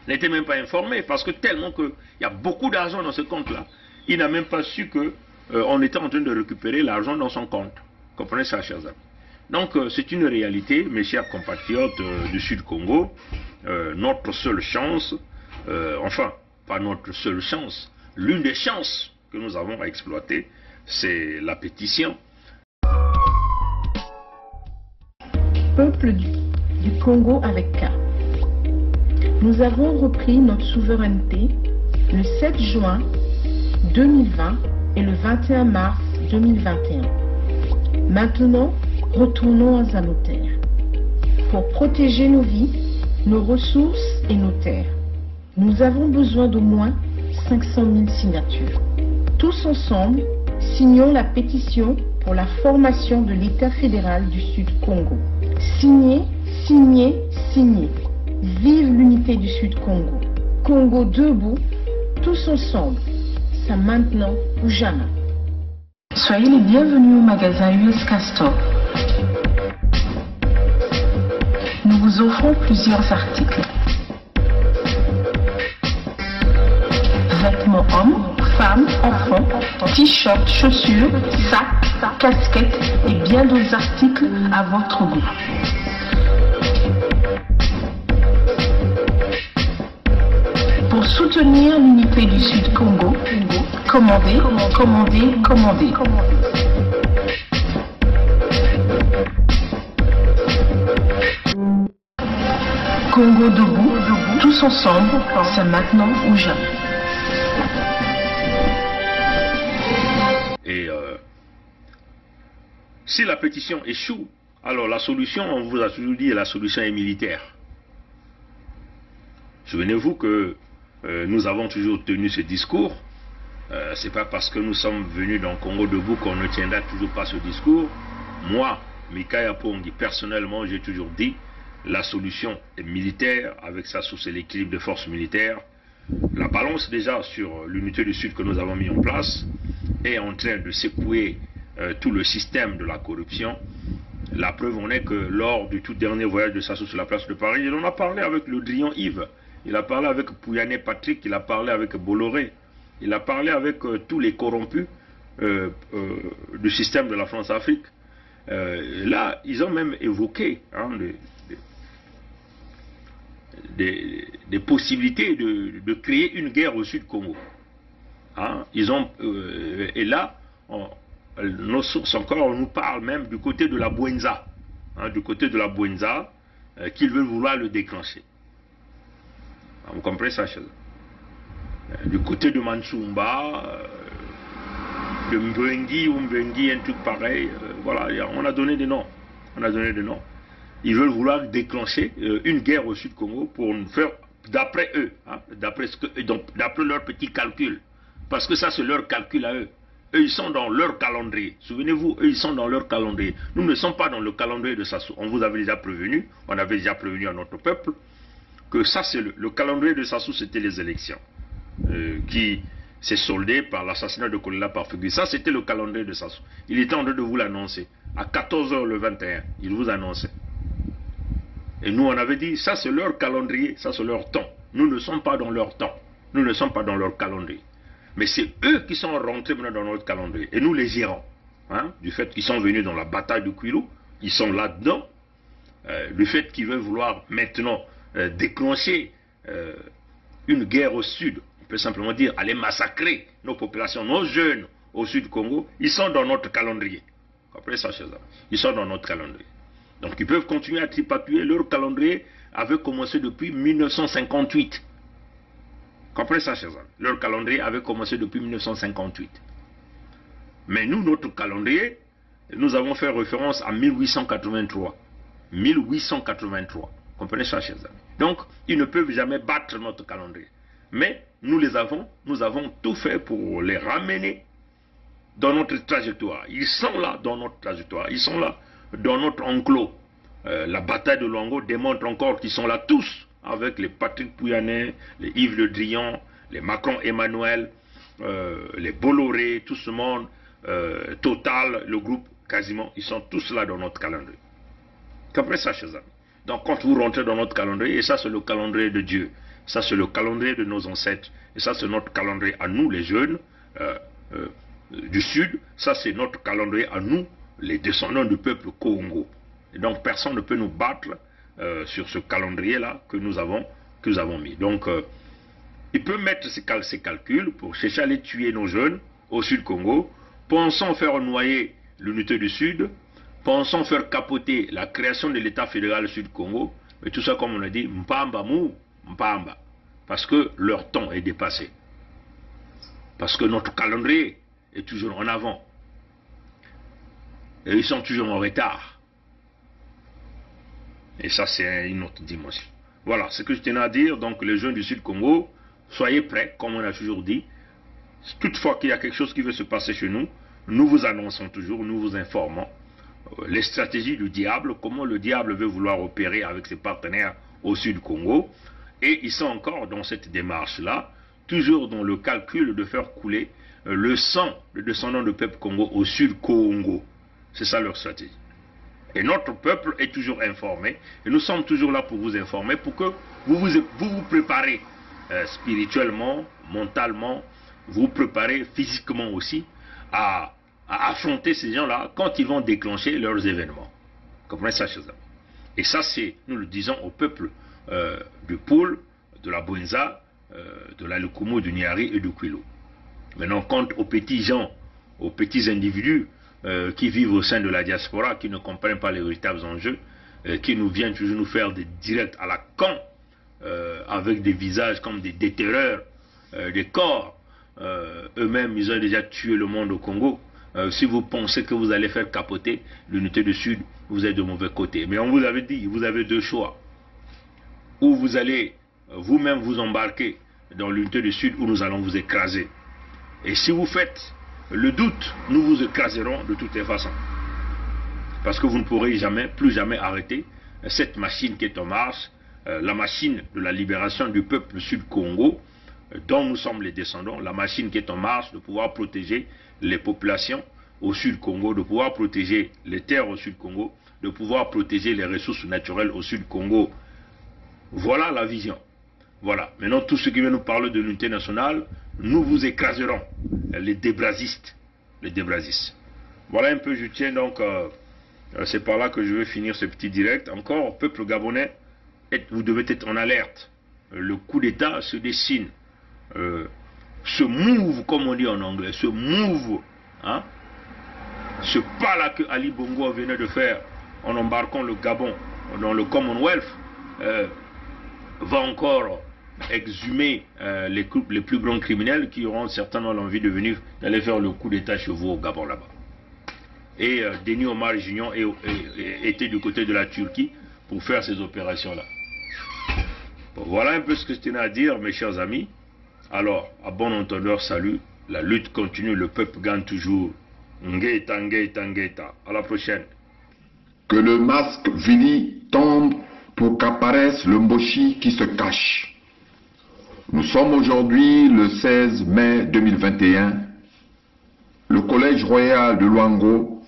[SPEAKER 4] n'était même pas informé, parce que tellement qu'il y a beaucoup d'argent dans ce compte-là, il n'a même pas su qu'on était en train de récupérer l'argent dans son compte. Comprenez ça, chers amis. Donc c'est une réalité, mes chers compatriotes du Sud Congo. Notre seule chance, enfin, pas notre seule chance, l'une des chances que nous avons à exploiter, c'est la pétition.
[SPEAKER 6] Peuple du Congo avec K. Nous avons repris notre souveraineté le 7 juin 2020 et le 21 mars 2021. Maintenant, retournons à nos terres pour protéger nos vies, nos ressources et nos terres. Nous avons besoin d'au moins 500 000 signatures. Tous ensemble, signons la pétition pour la formation de l'État fédéral du Sud Congo. Signez, signez, signez. Vive l'unité du Sud Congo. Congo debout, tous ensemble. C'est maintenant ou jamais. Soyez les bienvenus au magasin US Castor. Nous vous offrons plusieurs articles. Vêtements hommes, femmes, enfants, t-shirts, chaussures, sacs, casquettes et bien d'autres articles à votre goût. Pour soutenir l'unité du Sud Congo, commandez, commandez, commandez. Congo debout, tous ensemble, c'est maintenant ou jamais.
[SPEAKER 4] Et si la pétition échoue, alors la solution, on vous a toujours dit, la solution est militaire. Souvenez-vous que nous avons toujours tenu ce discours. C'est pas parce que nous sommes venus dans Congo debout qu'on ne tiendra toujours pas ce discours. Moi, Mikaya Pongi, personnellement, j'ai toujours dit la solution est militaire. Avec ça, c'est l'équilibre de forces militaires. La balance déjà sur l'unité du Sud que nous avons mis en place est en train de secouer tout le système de la corruption. La preuve en est que lors du tout dernier voyage de Sassou sur la place de Paris, il en a parlé avec le Drian Yves, il a parlé avec Pouyané Patrick, il a parlé avec Bolloré, il a parlé avec tous les corrompus du système de la France-Afrique. Là, ils ont même évoqué des possibilités de créer une guerre au Sud Congo. Et là, nos sources encore nous parlent même du côté de la Bouenza, qu'ils veulent vouloir le déclencher. Vous comprenez ça, chez eux? Du côté de Mansoumba, de Mbwengi ou Mbwengi, un truc pareil, voilà, on a donné des noms. Ils veulent vouloir déclencher une guerre au Sud Congo pour faire, d'après eux, d'après leur petit calcul. Parce que ça, c'est leur calcul à eux. Eux, ils sont dans leur calendrier. Souvenez-vous, eux, ils sont dans leur calendrier. Nous ne sommes pas dans le calendrier de Sassou. On vous avait déjà prévenu, on avait déjà prévenu à notre peuple, que ça, c'est le calendrier de Sassou, c'était les élections. Qui s'est soldé par l'assassinat de Kolela par Fugui. Ça, c'était le calendrier de Sassou. Il était en train de vous l'annoncer. À 14 h le 21, il vous annonçait. Et nous, on avait dit, ça, c'est leur calendrier, ça, c'est leur temps. Nous ne sommes pas dans leur temps. Nous ne sommes pas dans leur calendrier. Mais c'est eux qui sont rentrés maintenant dans notre calendrier. Et nous les gérons. Hein, du fait qu'ils sont venus dans la bataille de Kwilu, ils sont là-dedans. Du fait qu'ils veulent vouloir maintenant déclencher une guerre au sud, on peut simplement dire aller massacrer nos populations, nos jeunes au sud du Congo, ils sont dans notre calendrier. Vous comprenez ça, chers amis? Ils sont dans notre calendrier. Donc ils peuvent continuer à tripatuer. Leur calendrier avait commencé depuis 1958. Vous comprenez ça, chers amis? Leur calendrier avait commencé depuis 1958. Mais nous, notre calendrier, nous avons fait référence à 1883. 1883. Vous comprenez ça, chers amis? Donc, ils ne peuvent jamais battre notre calendrier. Mais nous avons tout fait pour les ramener dans notre trajectoire. Ils sont là dans notre trajectoire. Ils sont là dans notre enclos. La bataille de Luango démontre encore qu'ils sont là tous, avec les Patrick Pouyanné, les Yves Le Drian, les Macron Emmanuel, les Bolloré, tout ce monde, Total, le groupe quasiment, ils sont tous là dans notre calendrier. Qu'après ça, chers amis. Donc quand vous rentrez dans notre calendrier, et ça c'est le calendrier de Dieu, ça c'est le calendrier de nos ancêtres, et ça c'est notre calendrier à nous les jeunes du Sud, ça c'est notre calendrier à nous, les descendants du peuple Congo. Et donc personne ne peut nous battre sur ce calendrier-là que nous avons mis. Donc il peut mettre ces calculs pour chercher à aller tuer nos jeunes au Sud Congo, pensant faire noyer l'unité du Sud, pensant faire capoter la création de l'État fédéral Sud Congo, mais tout ça comme on a dit, mpamba mou, mpamba, parce que leur temps est dépassé. Parce que notre calendrier est toujours en avant. Et ils sont toujours en retard. Et ça, c'est une autre dimension. Voilà ce que je tenais à dire. Donc, les jeunes du Sud Congo, soyez prêts, comme on a toujours dit. Toutefois qu'il y a quelque chose qui veut se passer chez nous, nous vous annonçons toujours, nous vous informons les stratégies du diable, comment le diable veut vouloir opérer avec ses partenaires au Sud Congo. Et ils sont encore dans cette démarche-là, toujours dans le calcul de faire couler le sang de descendants du peuple Congo au Sud Congo. C'est ça leur stratégie. Et notre peuple est toujours informé, et nous sommes toujours là pour vous informer, pour que vous vous préparez spirituellement, mentalement, vous préparez physiquement aussi à affronter ces gens-là quand ils vont déclencher leurs événements. Vous comprenez ça, chers amis? Et ça, c'est, nous le disons au peuple du Poul, de la Bwenza, de la Lukumu, du Nyari et du Kwilu. Maintenant, quant aux petits gens, aux petits individus qui vivent au sein de la diaspora, qui ne comprennent pas les véritables enjeux, qui nous viennent toujours nous faire des directs à la con, avec des visages comme des déterreurs, des corps. Eux-mêmes, ils ont déjà tué le monde au Congo. Si vous pensez que vous allez faire capoter l'unité du Sud, vous êtes de mauvais côté. Mais on vous avait dit, vous avez deux choix. Ou vous allez vous-même vous embarquer dans l'unité du Sud, où nous allons vous écraser. Et si vous faites le doute, nous vous écraserons de toutes les façons. Parce que vous ne pourrez jamais, plus jamais arrêter cette machine qui est en marche, la machine de la libération du peuple Sud-Congo, dont nous sommes les descendants, la machine qui est en marche de pouvoir protéger les populations au Sud-Congo, de pouvoir protéger les terres au Sud-Congo, de pouvoir protéger les ressources naturelles au Sud-Congo. Voilà la vision. Voilà. Maintenant, tous ceux qui viennent nous parler de l'unité nationale, nous vous écraserons, les débrasistes. Les débrasistes. Voilà un peu, je tiens donc, c'est par là que je vais finir ce petit direct. Encore, peuple gabonais, vous devez être en alerte. Le coup d'État se dessine. Ce move, comme on dit en anglais, ce move, hein, ce pas-là que Ali Bongo venait de faire en embarquant le Gabon dans le Commonwealth, va encore exhumer les plus grands criminels qui auront certainement l'envie de venir d'aller faire le coup d'État chez vous au Gabon là-bas. Et Denis Omar Junior était du côté de la Turquie pour faire ces opérations-là. Bon, voilà un peu ce que je tenais à dire, mes chers amis. Alors, à bon entendeur, salut. La lutte continue, le peuple gagne toujours. Ngeta, ngeta, ngeta. À la prochaine.
[SPEAKER 7] Que le masque Vili tombe pour qu'apparaisse le Mboshi qui se cache. Nous sommes aujourd'hui le 16 mai 2021. Le Collège royal de Luango,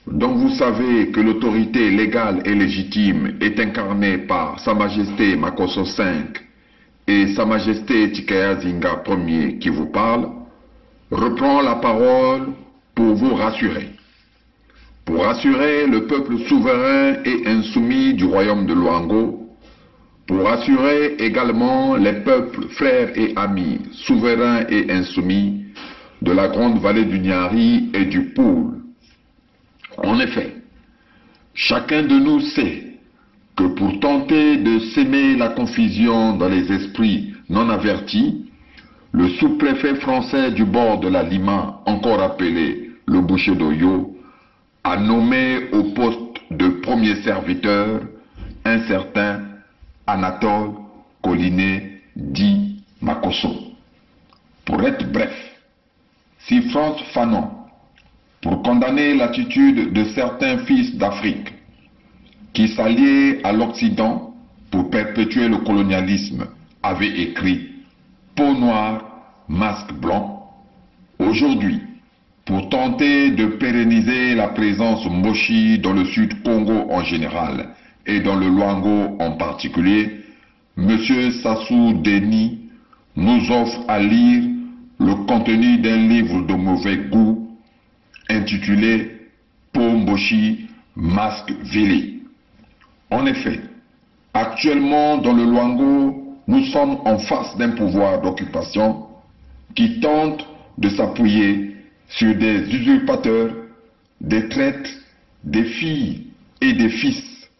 [SPEAKER 7] dont vous savez que l'autorité légale et légitime est incarnée par Sa Majesté Makosso V et Sa Majesté Tikaya Zinga Ier qui vous parle, reprend la parole pour vous rassurer. Pour rassurer le peuple souverain et insoumis du royaume de Luango, pour rassurer également les peuples frères et amis, souverains et insoumis de la grande vallée du Niari et du Poul. En effet, chacun de nous sait que pour tenter de s'aimer la confusion dans les esprits non avertis, le sous-préfet français du bord de la Lima, encore appelé le boucher d'Oyo, a nommé au poste de premier serviteur un certain Anatole Collinet dit Makosso. Pour être bref, si France Fanon, pour condamner l'attitude de certains fils d'Afrique qui s'alliaient à l'Occident pour perpétuer le colonialisme, avait écrit « Peau noire, masque blanc », aujourd'hui, pour tenter de pérenniser la présence Mboshi dans le Sud Congo en général et dans le Luango en particulier, M. Sassou Deni nous offre à lire le contenu d'un livre de mauvais goût intitulé « Peau Mboshi, masque Vili ». En effet, actuellement dans le Luango, nous sommes en face d'un pouvoir d'occupation qui tente de s'appuyer sur des usurpateurs, des traîtres, des filles et des fils,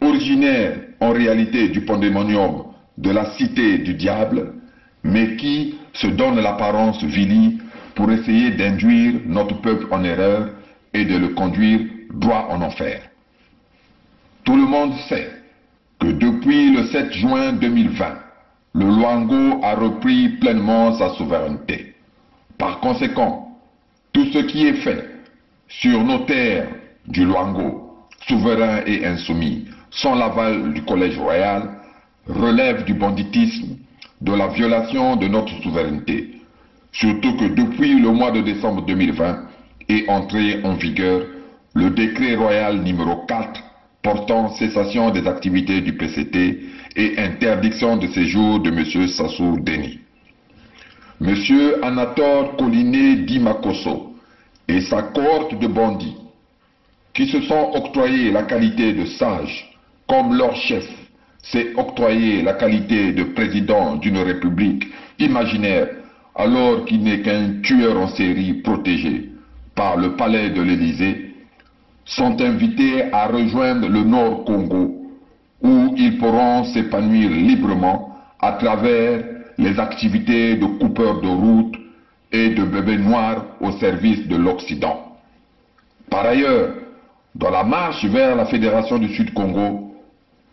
[SPEAKER 7] originaires en réalité du pandémonium de la cité du diable, mais qui se donnent l'apparence vili pour essayer d'induire notre peuple en erreur et de le conduire droit en enfer. Tout le monde sait que depuis le 7 juin 2020, le Luango a repris pleinement sa souveraineté. Par conséquent, tout ce qui est fait sur nos terres du Luango, souverains et insoumis, sans l'aval du Collège royal, relève du banditisme, de la violation de notre souveraineté. Surtout que depuis le mois de décembre 2020 est entré en vigueur le décret royal numéro 4 portant cessation des activités du PCT et interdiction de séjour de M. Sassou Deni. M. Anatole Collinet dit Makosso et sa cohorte de bandits qui se sont octroyés la qualité de sages comme leur chef s'est octroyé la qualité de président d'une république imaginaire alors qu'il n'est qu'un tueur en série protégé par le palais de l'Élysée, sont invités à rejoindre le Nord Congo où ils pourront s'épanouir librement à travers les activités de coupeurs de route et de bébés noirs au service de l'Occident. Par ailleurs, dans la marche vers la Fédération du Sud-Congo,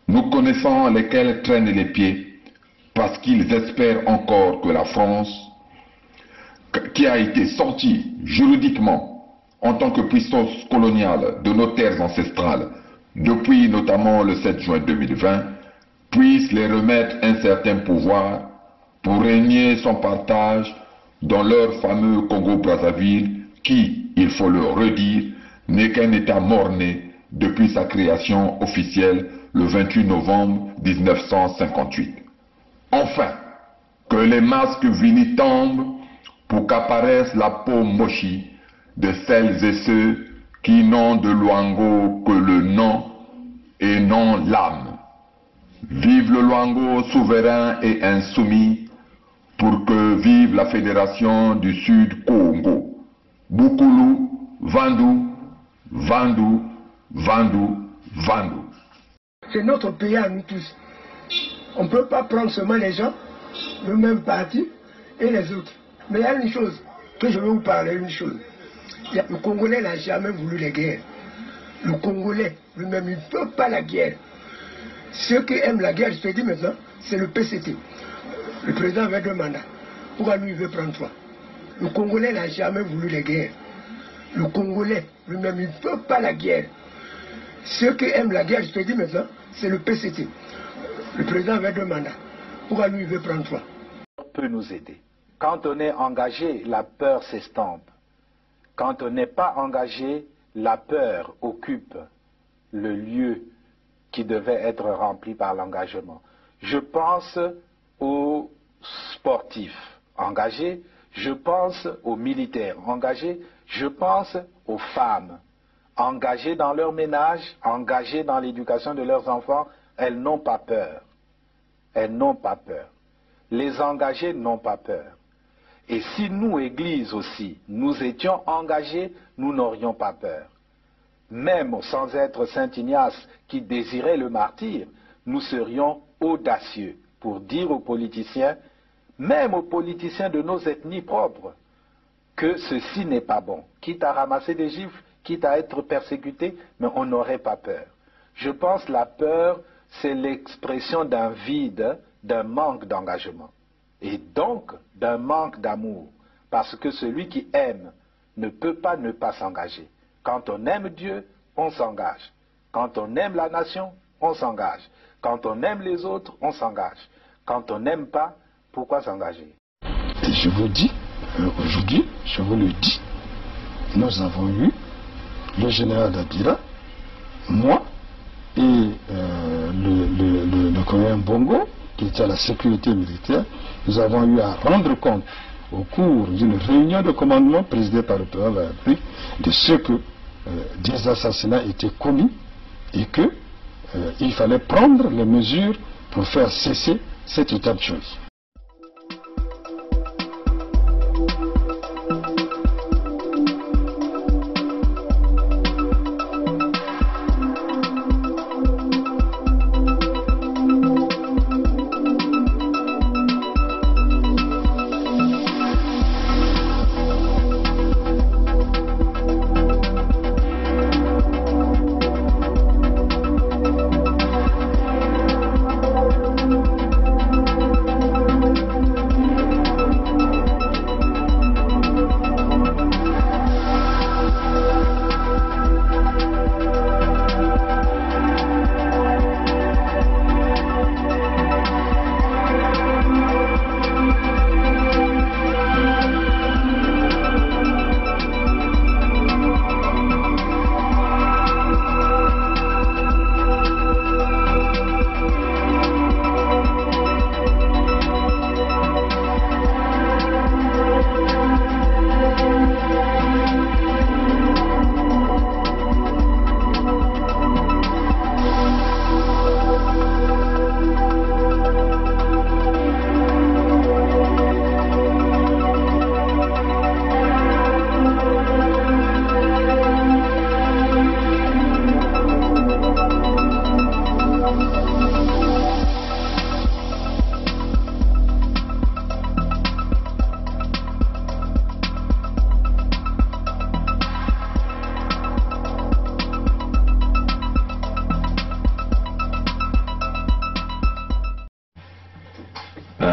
[SPEAKER 7] nous connaissons lesquels traînent les pieds parce qu'ils espèrent encore que la France, qui a été sortie juridiquement en tant que puissance coloniale de nos terres ancestrales depuis notamment le 7 juin 2020, puisse les remettre un certain pouvoir pour régner son partage dans leur fameux Congo-Brazzaville qui, il faut le redire, n'est qu'un État mort-né depuis sa création officielle le 28 novembre 1958. Enfin, que les masques vili tombent pour qu'apparaisse la peau mochi de celles et ceux qui n'ont de Luango que le nom et non l'âme. Vive le Luango souverain et insoumis, pour que vive la Fédération du Sud Congo. Boukoulou, Vandou, Vandou, Vandou, Vandou.
[SPEAKER 8] C'est notre pays à nous tous. On ne peut pas prendre seulement les gens, le même parti et les autres. Mais il y a une chose que je veux vous parler, une chose. Le Congolais n'a jamais voulu la guerre. Le Congolais lui-même, il ne peut pas la guerre. Ceux qui aiment la guerre, je te dis maintenant, c'est le PCT. Le président avait 2 mandats. Pourquoi lui, il veut prendre 3? Le Congolais n'a jamais voulu la guerre. Le Congolais lui-même, il ne peut pas la guerre. Ceux qui aiment la guerre, je te dis maintenant, c'est le PCT. Le président avait 2 mandats. Pourquoi lui, il veut prendre 3?
[SPEAKER 9] Peut nous aider. Quand on est engagé, la peur s'estompe. Quand on n'est pas engagé, la peur occupe le lieu qui devait être rempli par l'engagement. Je pense aux sportifs engagés, je pense aux militaires engagés, je pense aux femmes engagées dans leur ménage, engagées dans l'éducation de leurs enfants. Elles n'ont pas peur. Elles n'ont pas peur. Les engagés n'ont pas peur. Et si nous, Église aussi, nous étions engagés, nous n'aurions pas peur. Même sans être Saint Ignace qui désirait le martyre, nous serions audacieux pour dire aux politiciens, même aux politiciens de nos ethnies propres, que ceci n'est pas bon. Quitte à ramasser des gifles, quitte à être persécuté, mais on n'aurait pas peur. Je pense que la peur, c'est l'expression d'un vide, d'un manque d'engagement. Et donc, d'un manque d'amour. Parce que celui qui aime ne peut pas ne pas s'engager. Quand on aime Dieu, on s'engage. Quand on aime la nation, on s'engage. Quand on aime les autres, on s'engage. Quand on n'aime pas, pourquoi s'engager?
[SPEAKER 8] Et je vous dis, aujourd'hui, je vous le dis, nous avons eu le général Dabira, moi et le colonel Bongo, qui était à la sécurité militaire. Nous avons eu à rendre compte au cours d'une réunion de commandement présidée par le président de la République de ce que des assassinats étaient commis et que il fallait prendre les mesures pour faire cesser cet état de choses.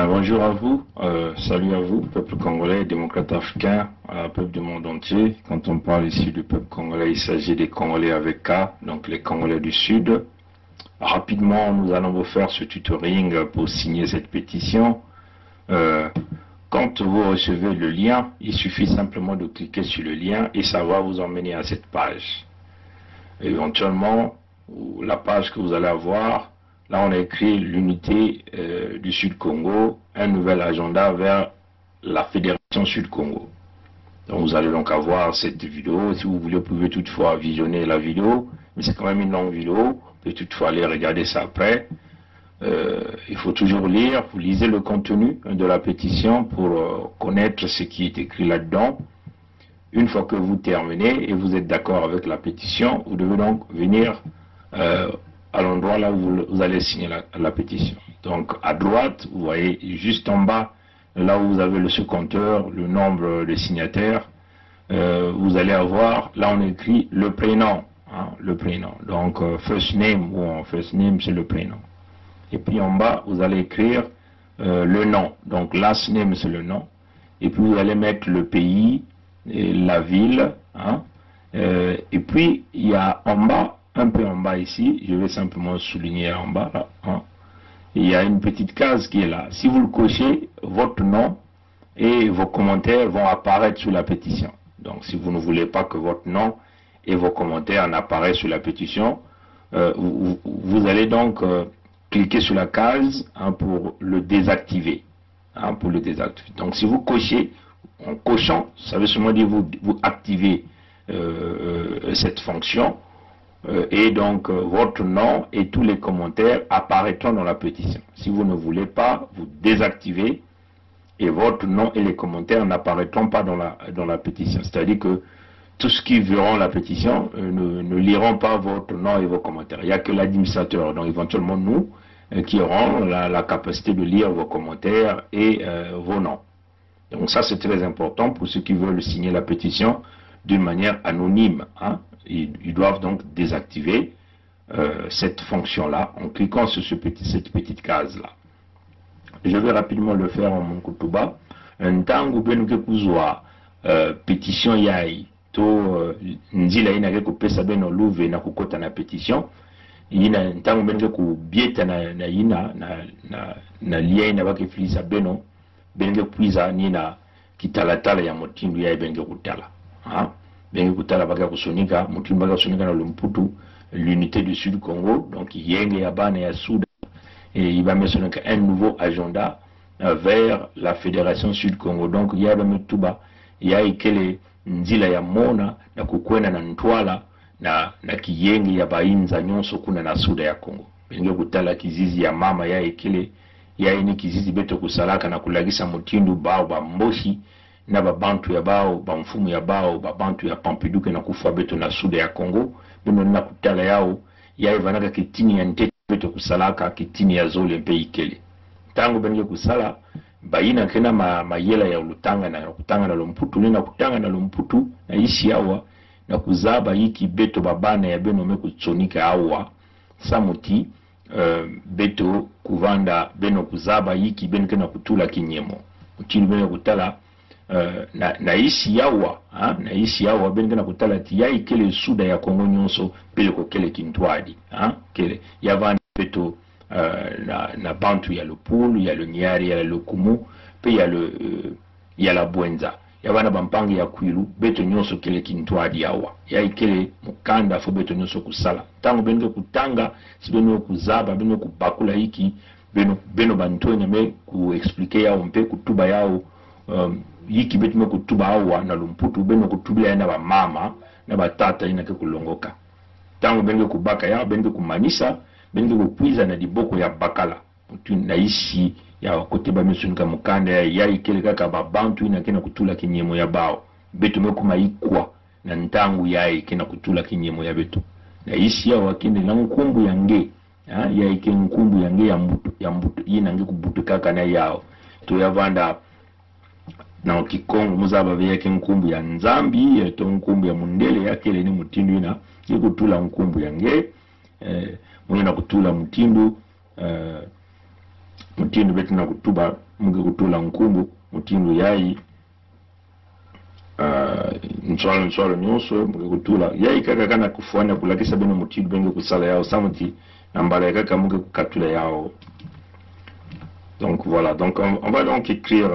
[SPEAKER 4] Bonjour à vous, salut à vous, peuple congolais, démocrate africain, peuple du monde entier. Quand on parle ici du peuple congolais, il s'agit des Congolais avec K, donc les Congolais du Sud. Rapidement, nous allons vous faire ce tutoring pour signer cette pétition. Quand vous recevez le lien, il suffit simplement de cliquer sur le lien et ça va vous emmener à cette page. Éventuellement, la page que vous allez avoir, là on a écrit l'unité du Sud-Congo, un nouvel agenda vers la Fédération Sud-Congo. Donc vous allez donc avoir cette vidéo. Si vous voulez, vous pouvez toutefois visionner la vidéo, mais c'est quand même une longue vidéo. Vous pouvez toutefois aller regarder ça après. Il faut toujours lire, vous lisez le contenu de la pétition pour connaître ce qui est écrit là-dedans. Une fois que vous terminez et vous êtes d'accord avec la pétition, vous devez donc venir à l'endroit là où vous allez signer la pétition. Donc à droite, vous voyez juste en bas, là où vous avez le sous-compteur, le nombre de signataires, vous allez avoir, là on écrit le prénom, hein, le prénom. Donc first name, ou first name c'est le prénom. Et puis en bas, vous allez écrire le nom. Donc last name c'est le nom. Et puis vous allez mettre le pays, et la ville, hein. Et puis il y a en bas, un peu en bas ici, je vais simplement souligner en bas là, hein. Il y a une petite case qui est là. Si vous le cochez, votre nom et vos commentaires vont apparaître sur la pétition. Donc si vous ne voulez pas que votre nom et vos commentaires n'apparaissent sur la pétition, vous allez donc cliquez sur la case pour le désactiver. Donc si vous cochez, en cochant, ça veut seulement dire vous activez cette fonction et donc votre nom et tous les commentaires apparaîtront dans la pétition. Si vous ne voulez pas, vous désactivez et votre nom et les commentaires n'apparaîtront pas dans la pétition. C'est-à-dire que tous ceux qui verront la pétition ne liront pas votre nom et vos commentaires. Il n'y a que l'administrateur, donc éventuellement nous, qui auront la capacité de lire vos commentaires et vos noms. Donc ça c'est très important pour ceux qui veulent signer la pétition d'une manière anonyme. Ils doivent donc désactiver cette fonction-là en cliquant sur cette petite case-là. Je vais rapidement le faire en Monkutuba. Un temps où ben kuzwa pétition yai to nzila ina ke kupesa beno luve na kukota na pétition ina ntango ben ku bieta na ina na lia ina bakifilisa beno ben ke kuiza nina kitalatala ya motindu ya ben ke kutala ben ke kutala baka kusonika motindu baka kusonika na Lumputu l'unité du Sud Congo donc yenge ya bana ya Soudan. Et il va mettre un nouveau agenda vers la Fédération Sud-Congo. Donc, il y a le Tuba, il y a ikele nzila ya mona na kukwena na ntwala na kiyengi ya bainza nyonso kuna na Suda ya Congo. Benge kutala kizizi ya mama ya ikele ya ini kizizi beto kusalaka na kulagisa mutindu bao ba mboshi na babantu ya bao ba mfumu ya bao babantu ya Pampiduke na kufa beto na Suda ya Congo. Beno na kutala yao ya ivanaka kitini ya ntete beto kusalaka kitini ya zole mpe ikele. Tango benge kusala baina kena mayela ya ulutanga na kutanga na Lumputu na kutanga na Lumputu na isi awa na kuzaba hiki beto babana ya beno me kutsonika awa samuti beto kuvanda beno kuzaba hiki beno kena kutula kinyemo mutini beno kutala na isi yawa na isi yawa beno kena kutala ti ya ikele Suda ya Kongo nyonso pele ko kele kintwadi kele yavanda beto na bantu ya Lupulu, ya le Nyari, ya le Kumu, pe ya la Bwenza. Ya wana bampangi ya Kwilu, beto nyonso kele kintwadi yawa. Ya ikele mukanda fo beto nyonso kusala. Tango beno kutanga, si beno kuzaba, beno kubakula hiki, beno bantonya me ku explique yao mpe kutuba yao, hiki beto me kutuba awa na Lumputu, beno kutubila ya na ba mama, na ba tata ina ke kulongoka. Tango beno kubaka yao, beno kumanisa, benge kupuiza na diboko ya bakala mutu na isi ya kote ba mesunika mukanda ya ikele kaka babantu ina kena kutula kinyemo ya bao beto mekuma ikwa na ntangu ya ikena kutula kinyemo ya beto na isi ya wakende na nkumbu yange ya ike nkumbu yange ya mbuto ina nge kubutu kaka na yao to yavanda na Kikongo muzaba yake nkumbu ya Nzambi to nkumbu ya Mundele yakele ni mutindu ina kutula nkumbu yange mwenye kutula mutindu betu na kutuba muge kutula nkumbu mutindu yai nswalo nyonso muge kutula yai kaka kana kufuana kulakisa beno mutindu benge kusala yao samuti na mbala ya kaka muge kukatula yao. Donc voilà, donc on va donc écrire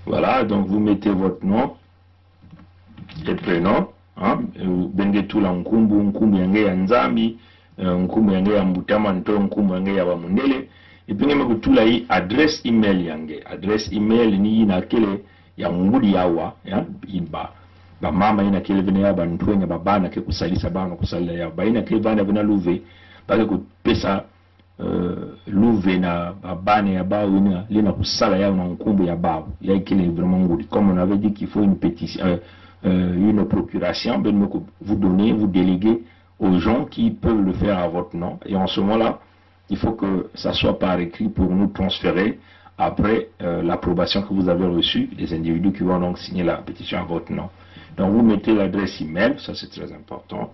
[SPEAKER 4] voilà, donc vous mettez votre nom et prénom, benge tula nkumbu yange ya Nzambi, nkumbu yange ya Mbutama nto nkumbu yange ya Bamundele, ipenge mekutula hii adresse email yange. Adresse email ni ina kele ya ngudi yawa, ba mama ina kele vene ya bantuenya babana ke kusalisa bana kusalila ya ba ina kele bana vena luve bake kupesa luve na babane ya bao ina lina kusala ya na nkumbu ya bao ya kele vraiment ngudi. Comme on avait dit qu'il faut une pétition une procuration, vous donnez, vous déléguez aux gens qui peuvent le faire à votre nom. Et en ce moment-là, il faut que ça soit par écrit pour nous transférer après l'approbation que vous avez reçue des individus qui vont donc signer la pétition à votre nom. Donc vous mettez l'adresse email, ça c'est très important.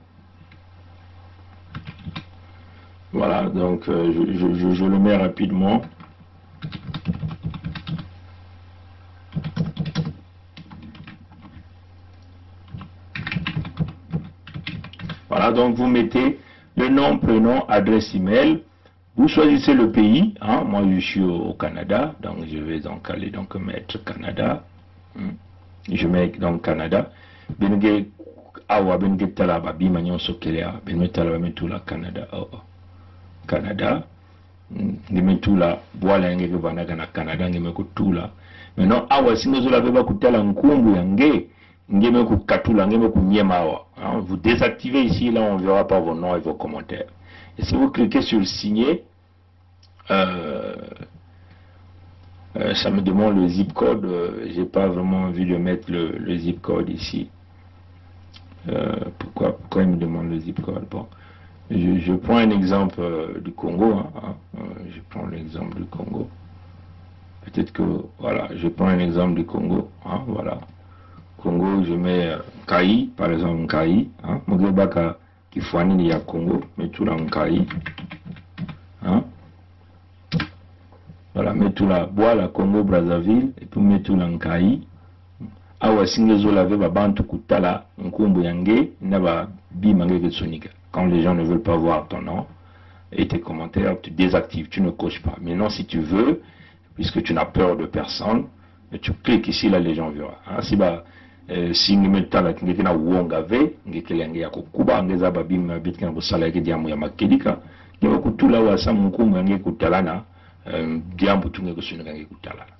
[SPEAKER 4] Voilà, donc je le mets rapidement. Voilà, donc vous mettez le nom, prénom, adresse email. Vous choisissez le pays. Moi, je suis au Canada, donc je vais donc aller mettre Canada. Je mets donc Canada. awa ben getala ba bima nyonso kelea ben metala ba metula Canada Canada ngimetula bwala ngeke banaka na Canada ngimekutula maintenant awa singozola beba kutala nkumbu yange ngeme kukatula ngeme kunyema awa. Vous désactivez ici, là on verra pas vos noms et vos commentaires. Et si vous cliquez sur le signer, ça me demande le zip code. J'ai pas vraiment envie de mettre le zip code ici. Pourquoi il me demande le zip code? Bon, je prends un exemple du Congo. Je prends l'exemple du Congo. Peut-être que voilà, je prends un exemple du Congo. Voilà, Congo, je mets Kai, par exemple Kai. Mogebaka Kifwani ya Congo, mais tout là Kai. Voilà, mets tout là, bois la Congo Brazzaville, et puis mets tout là Kai. Awa singezo lave babantu kutala nkumbu yange naba bimange ketsonika. Quand les gens ne veulent pas voir ton nom et tes commentaires, tu désactives, tu ne coches pas. Maintenant, si tu veux, puisque tu n'as peur de personne, tu cliques ici, là les gens verront. Si bah si ngimetala ngekena uongave ngekele yange yako kuba ngeza babima bitkana busala yake diamu ya makedika ngeba kutula wasa munkumu yange kutalana diambu tunge kusunika yange kutalana.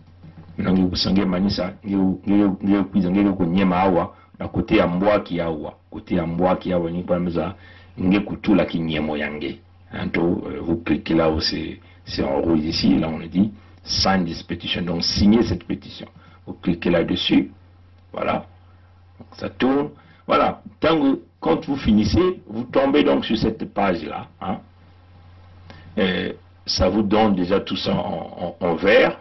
[SPEAKER 4] Nangi kusange manisa ngeke kwiza ngeke kunyema awa na kote ya mbwaki awa ni kwa meza ngeke kutula kinyemo yange. Vous cliquez là où c'est en rouge ici, là on a dit sign this petition, donc signez cette pétition. Vous cliquez là-dessus, voilà, ça tourne, voilà. Quand vous finissez, vous tombez donc sur cette page-là. Ça vous donne déjà tout ça en vert,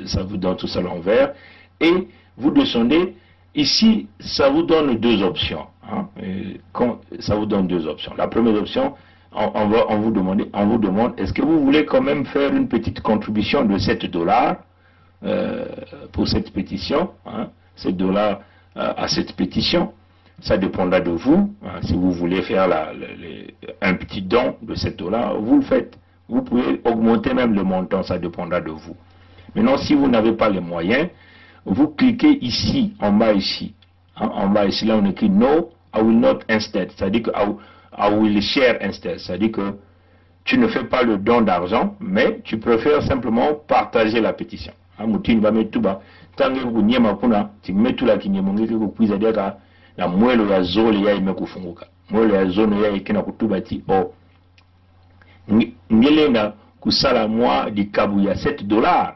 [SPEAKER 4] ça vous donne tout ça en vert, et vous descendez. Ici, ça vous donne deux options. Ça vous donne deux options. La première option, on vous demande, est-ce que vous voulez quand même faire une petite contribution de $7 pour cette pétition, $7 à cette pétition. Ça dépendra de vous. Si vous voulez faire un petit don de $7, vous le faites. Vous pouvez augmenter même le montant, ça dépendra de vous. Maintenant, si vous n'avez pas les moyens, vous cliquez ici, en bas ici. En bas ici, là on écrit No, I will not instead. C'est-à-dire que I will share instead. C'est-à-dire que tu ne fais pas le don d'argent, mais tu préfères simplement partager la pétition. Moutine va mettre tout bas. Tant que vous n'y tu mets tout là qui n'y a vous puisse dire que la moelle ya zole ya ime kufunguka. Moelle ya zone ya ikena kutubati o. Ngelena kusala mwa di kabu ya $7.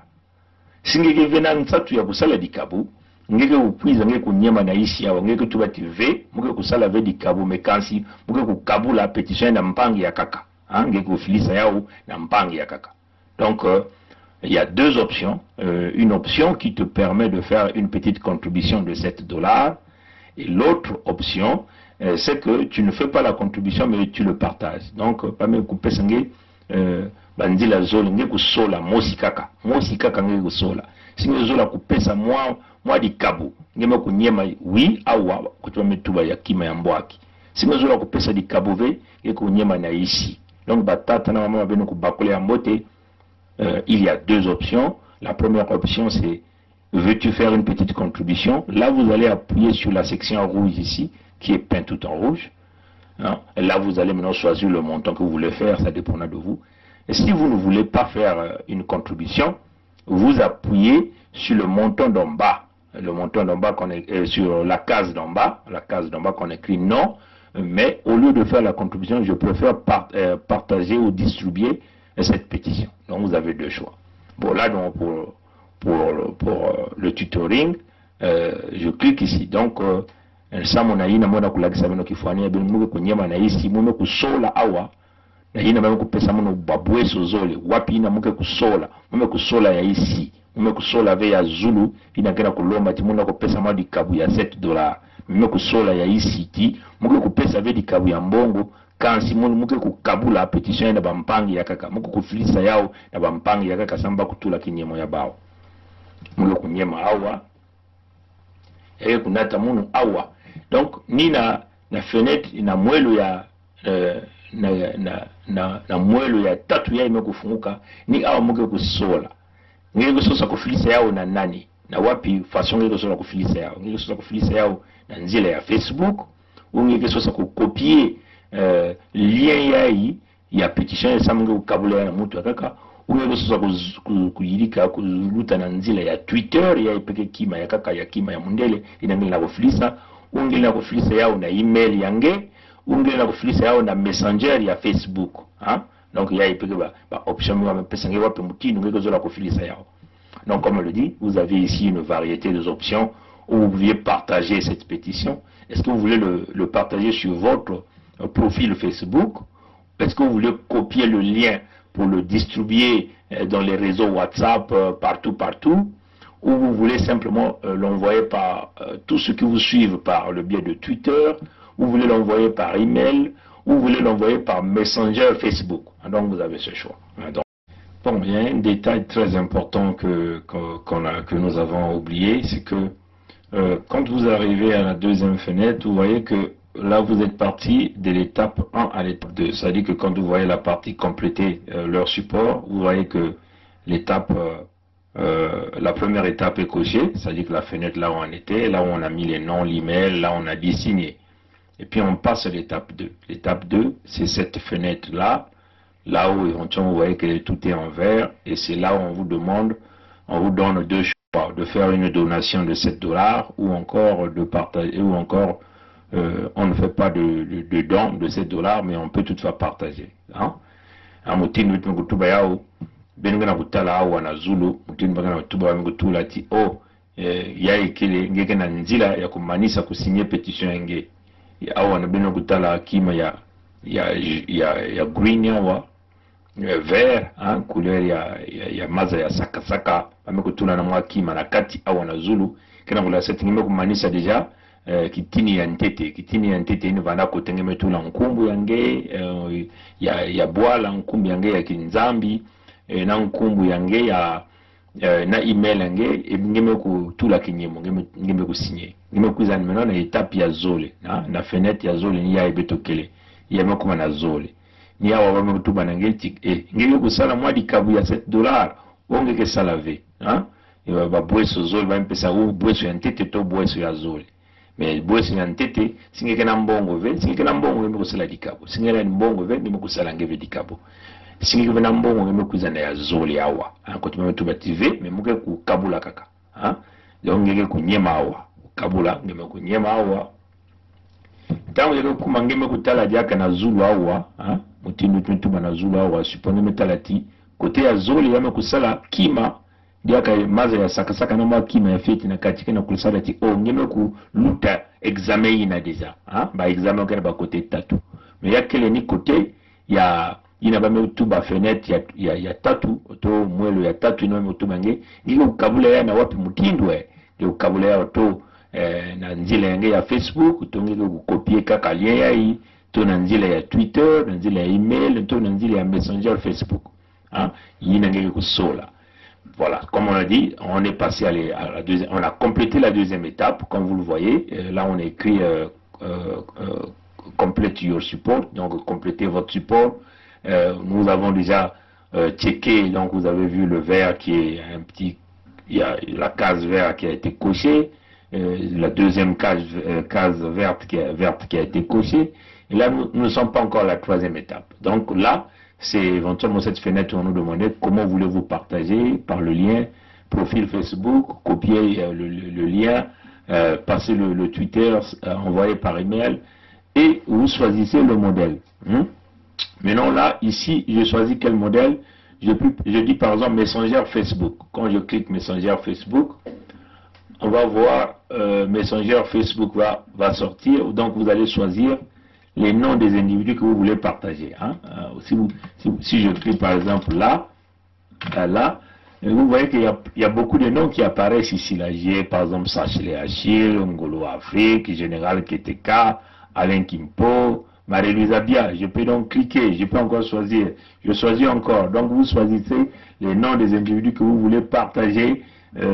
[SPEAKER 4] Singeke vena nsatu ya kusala di kabu. Ngeke upwiza ngeke kunyema na isi ya ngeke tubati ve muke kusala ve di kabu mekansi muke kukabula pétition na mpangi ya kaka ngeke kufilisa yao na mpangi ya kaka. Donc il y a deux options, une option qui te permet de faire une petite contribution de $7 et l'autre option c'est que tu ne fais pas la contribution mais tu le partages. Donc pas même couper sangue bandila zolo ngeke kusola mosi kaka ngeke kusola singe zola kupesa mwa di kabu ngema kunyema wi awa kutwa metuba ya kima ya mbwaki singe zola kupesa di kabu ve ngeke kunyema na ici. Donc batata na mama beno kubakole ya mbote. Il y a deux options. La première option c'est veux-tu faire une petite contribution? Là vous allez appuyer sur la section rouge ici qui est peint tout en rouge. Et là vous allez maintenant choisir le montant que vous voulez faire, ça dépendra de vous. Et si vous ne voulez pas faire une contribution, vous appuyez sur le montant d'en bas. Le montant d'en bas sur la case d'en bas qu'on écrit non, mais au lieu de faire la contribution, je préfère partager ou distribuer cette pétition. Donc vous avez deux choix. Bon là donc pour le tutoring, je clique ici. Donc ça mon aïna mona kulagisa bino kifwania bino muke kunyema na isi mume kusola awa na hina mume kupesa muno babweso zole wapi ina muke kusola mume kusola ya isi mume kusola ve ya Zulu ina kena kulomba ti muna kupesa madi kabu ya $7 mume kusola ya isi ti muke kupesa ve di kabu ya mbongo kansi muke kukabula petition na bampangi ya kaka muke kufilisa yao na bampangi ya kaka samba kutula kinyemo ya bao muke kunyema awa kunata munu awa. Donc ni na fenêtre na mwelo ya na mwelo ya tatu ya ime kufunguka ni awa muke kusola ngeke kusosa kufilisa yao na nani na wapi façon ngeke sola kufilisa yao ngeke sola kufilisa yao na nzila ya Facebook ou ngeke sosa copier lien yayi ya petition ya samunge ukabula na mutu akaka ou ngeke sosa kuyilika kuluta na nzila ya Twitter ya ipeke kima ya kaka ya kima ya mundele inangeli na kufilisa ou ngeli na kufilisa yao na email yange ou ngeli na kufilisa yao na messenger ya Facebook donc il y a option donc comme on le dit, vous avez ici une variété d'options où vous pouviez partager cette pétition. Est-ce que vous voulez le partager sur votre profil Facebook? Est-ce que vous voulez copier le lien pour le distribuer dans les réseaux WhatsApp partout, ou vous voulez simplement l'envoyer par tous ceux qui vous suivent par le biais de Twitter, ou vous voulez l'envoyer par email, ou vous voulez l'envoyer par Messenger Facebook. Donc vous avez ce choix. Donc, bon, il y a un détail très important que nous avons oublié, c'est que quand vous arrivez à la deuxième fenêtre, vous voyez que là vous êtes parti de l'étape 1 à l'étape 2. C'est-à-dire que quand vous voyez la partie compléter leur support, vous voyez que l'étape, la première étape est cochée, c'est-à-dire que la fenêtre là où on était, là où on a mis les noms, l'email, là on a dit signer. Et puis on passe à l'étape 2. L'étape 2, c'est cette fenêtre-là, là où éventuellement vous voyez que tout est en vert, et c'est là où on vous demande, on vous donne deux choix, de faire une donation de $7 ou encore de partager, ou encore on ne fait pas de don de $7, mais on peut toutefois partager. Hein? Awa na bino kutala kima ya green yawa vert couleur ya maza ya saka bamekutula na mwa kima na kati awa na zulu kena kula setting kumaanisha deja kitini ya ntete ni vanda kotengeme tula nkumbu yange ya bwala nkumbu yange ya kinzambi na nkumbu yange ya na email yange ngeme kutula kinyemo ngeme kusinye ngeme kuiza nimeno na etape ya zole na fenêtre ya zole ni ya ebetokele ya mekuma na zole ni ya wabame kutuba na ngeti ngeme kusala mwa dikabu ya $7 onge ke salave ba bweso zole ba mpesa u bweso ya ntete to bweso ya zole mais bweso ya ntete singeke na mbongo ve singeke na mbongo ngeme kusala dikabu singeke na mbongo ve ngeme kusala ngeve dikabu singi vena mbongo ngeme kuzana ya zoli awa ko tumeme tubative me muke ku kabula kaka donc ngeke kunyema awa kabula ngeme kunyema awa tango ngeke kuma ngeme kutala diaka na zulu awa mutindu tuba na zulu awa supone metalati kote ya zoli yame kusala kima diaka maza ya saka na mwa kima ya feti na katika na kusala ti ngeme ku luta examen ina deja ba examen kana ba kote tatu me yakele ni kote ya ina ba metuba fenêtre ya tatu to mwelo ya tatu ino metuba ngiko kabula ya na wapi mutindwe ngiko kabula ya to na nzila yange ya Facebook to ngiko copier kaka lien ya yi to na nzila ya Twitter na nzila ya email to na nzila ya Messenger Facebook yina ngiko kusola. Voilà, comme on a dit, on est passé à la deuxième, on a complété la deuxième étape, comme vous le voyez. Là, on a écrit complete your support, donc complétez votre support. Nous avons déjà checké, donc vous avez vu le vert qui est un petit, il y a la case verte qui a été cochée, la deuxième case verte qui a été cochée, et là nous ne sommes pas encore à la troisième étape. Donc là, c'est éventuellement cette fenêtre où on nous demandait comment voulez-vous partager par le lien profil Facebook, copier le lien, passer le Twitter, envoyer par email, et vous choisissez le modèle. Maintenant là, ici, je choisis quel modèle. Je dis par exemple Messenger Facebook. Quand je clique Messenger Facebook, on va voir Messenger Facebook va sortir. Donc vous allez choisir les noms des individus que vous voulez partager. Si je clique par exemple là, vous voyez qu'il y a beaucoup de noms qui apparaissent ici. Là, j'ai par exemple Sachele Achille, Ngolo Afrique, Général Keteka, Alain Kimpo, Marie-Louise Abia. Je peux donc cliquer, je peux encore choisir. Je choisis encore. Donc vous choisissez les noms des individus que vous voulez partager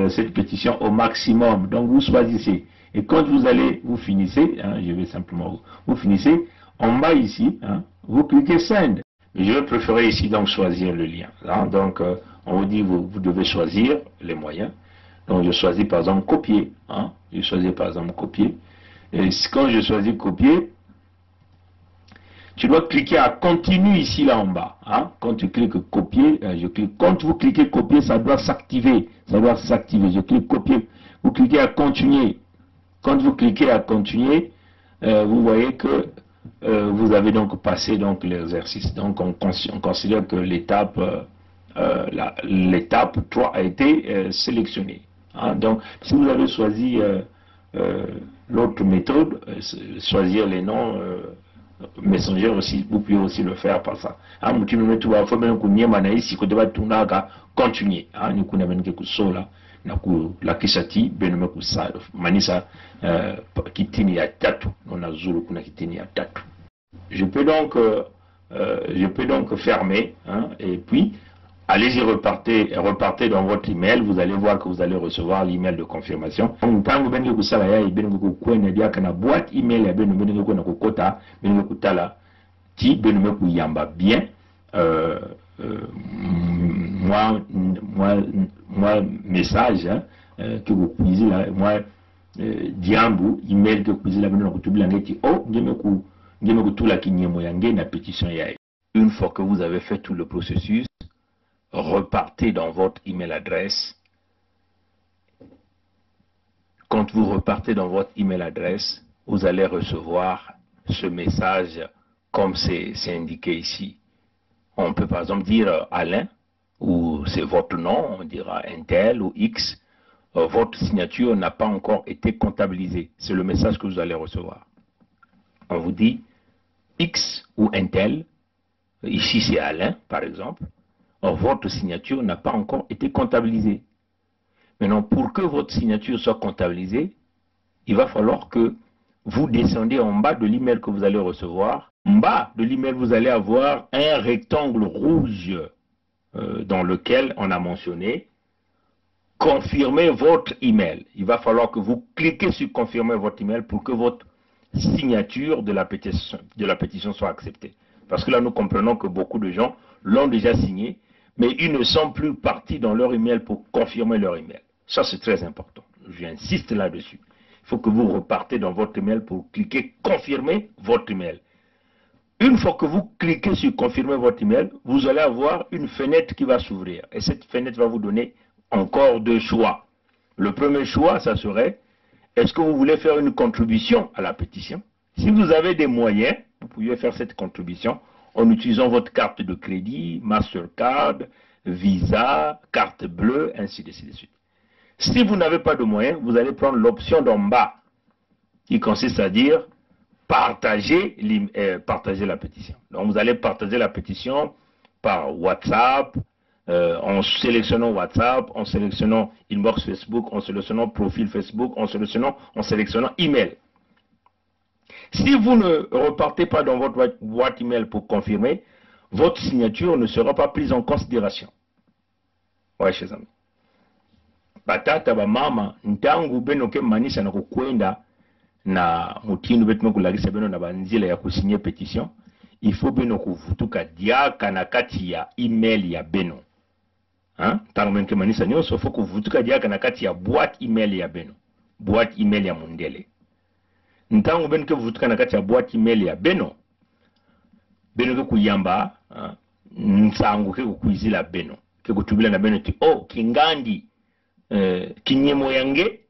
[SPEAKER 4] cette pétition au maximum. Donc vous choisissez. Et quand vous finissez, je vais simplement, vous finissez, en bas ici, vous cliquez Send. Je vais préférer ici donc choisir le lien. Donc on vous dit vous devez choisir les moyens. Donc je choisis par exemple copier. Hein? Je choisis par exemple copier. Et quand je choisis copier, tu dois cliquer à continue ici là en bas. Hein? Quand tu cliques copier, je clique. Quand vous cliquez copier, ça doit s'activer. Ça doit s'activer. Je clique copier. Vous cliquez à continuer. Quand vous cliquez à continuer, vous voyez que vous avez donc passé donc l'exercice. Donc on considère que l'étape 3 a été sélectionnée. Hein? Donc si vous avez choisi l'autre méthode, choisir les noms Messenger aussi, vous pouvez aussi le faire par ça. Continuer. La kisati benome kusa manisa kitini ya tatu na zulu kuna kitini ya tatu. Je peux donc fermer, hein, et puis allez-y, repartez dans votre email, vous allez voir que vous allez recevoir l'email de confirmation. Ntango bengi kusala ya bengi kukwenya dia kana boîte email ya bengi ko na kokota bengi kutala ti bengi kuyamba bien moi message hein, que vous cuisez là moi diambu email que cuisez là bengi kutubila ngeti oh ngeme kutula kinyemo yange na pétition ya. Une fois que vous avez fait tout le processus, repartez dans votre email adresse. Quand vous repartez dans votre email adresse, vous allez recevoir ce message comme c'est indiqué ici. On peut par exemple dire Alain, ou c'est votre nom, on dira Intel ou X. Votre signature n'a pas encore été comptabilisée. C'est le message que vous allez recevoir. On vous dit X ou Intel. Ici c'est Alain par exemple. Or, votre signature n'a pas encore été comptabilisée. Maintenant, pour que votre signature soit comptabilisée, il va falloir que vous descendez en bas de l'email que vous allez recevoir. En bas de l'email, vous allez avoir un rectangle rouge dans lequel on a mentionné « Confirmez votre email ». Il va falloir que vous cliquez sur « Confirmer votre email » pour que votre signature de la pétition soit acceptée. Parce que là, nous comprenons que beaucoup de gens l'ont déjà signé, mais ils ne sont plus partis dans leur email pour confirmer leur email. Ça, c'est très important. J'insiste là-dessus. Il faut que vous repartez dans votre email pour cliquer « Confirmer votre email ». Une fois que vous cliquez sur « Confirmer votre email », vous allez avoir une fenêtre qui va s'ouvrir. Et cette fenêtre va vous donner encore deux choix. Le premier choix, ça serait « Est-ce que vous voulez faire une contribution à la pétition ?» Si vous avez des moyens, vous pouvez faire cette contribution en utilisant votre carte de crédit, Mastercard, Visa, carte bleue, ainsi de suite. Si vous n'avez pas de moyens, vous allez prendre l'option d'en bas, qui consiste à dire partager la pétition. Donc vous allez partager la pétition par WhatsApp, en sélectionnant WhatsApp, en sélectionnant inbox Facebook, en sélectionnant profil Facebook, en sélectionnant email. Si vous ne repartez pas dans votre boîte email pour confirmer, votre signature ne sera pas prise en considération. Ouais, chers amis. Batata ba mama ntangu beno ke manisa na kukwenda na mutinu betu mekulagisa beno na banzila ya kusinye pétition, il faut beno kuvutuka diaka na kati ya email ya beno. Hein? Tangu beno ke manisa nyoso faut kuvutuka diaka na kati ya boîte email ya beno. Boîte email ya mundele. Ntango beno ke vutuka na kati ya boîte email ya beno ke kuyamba nsangu ke kuizila beno ke kutubila na beno ti oh kingandi kinyemo yange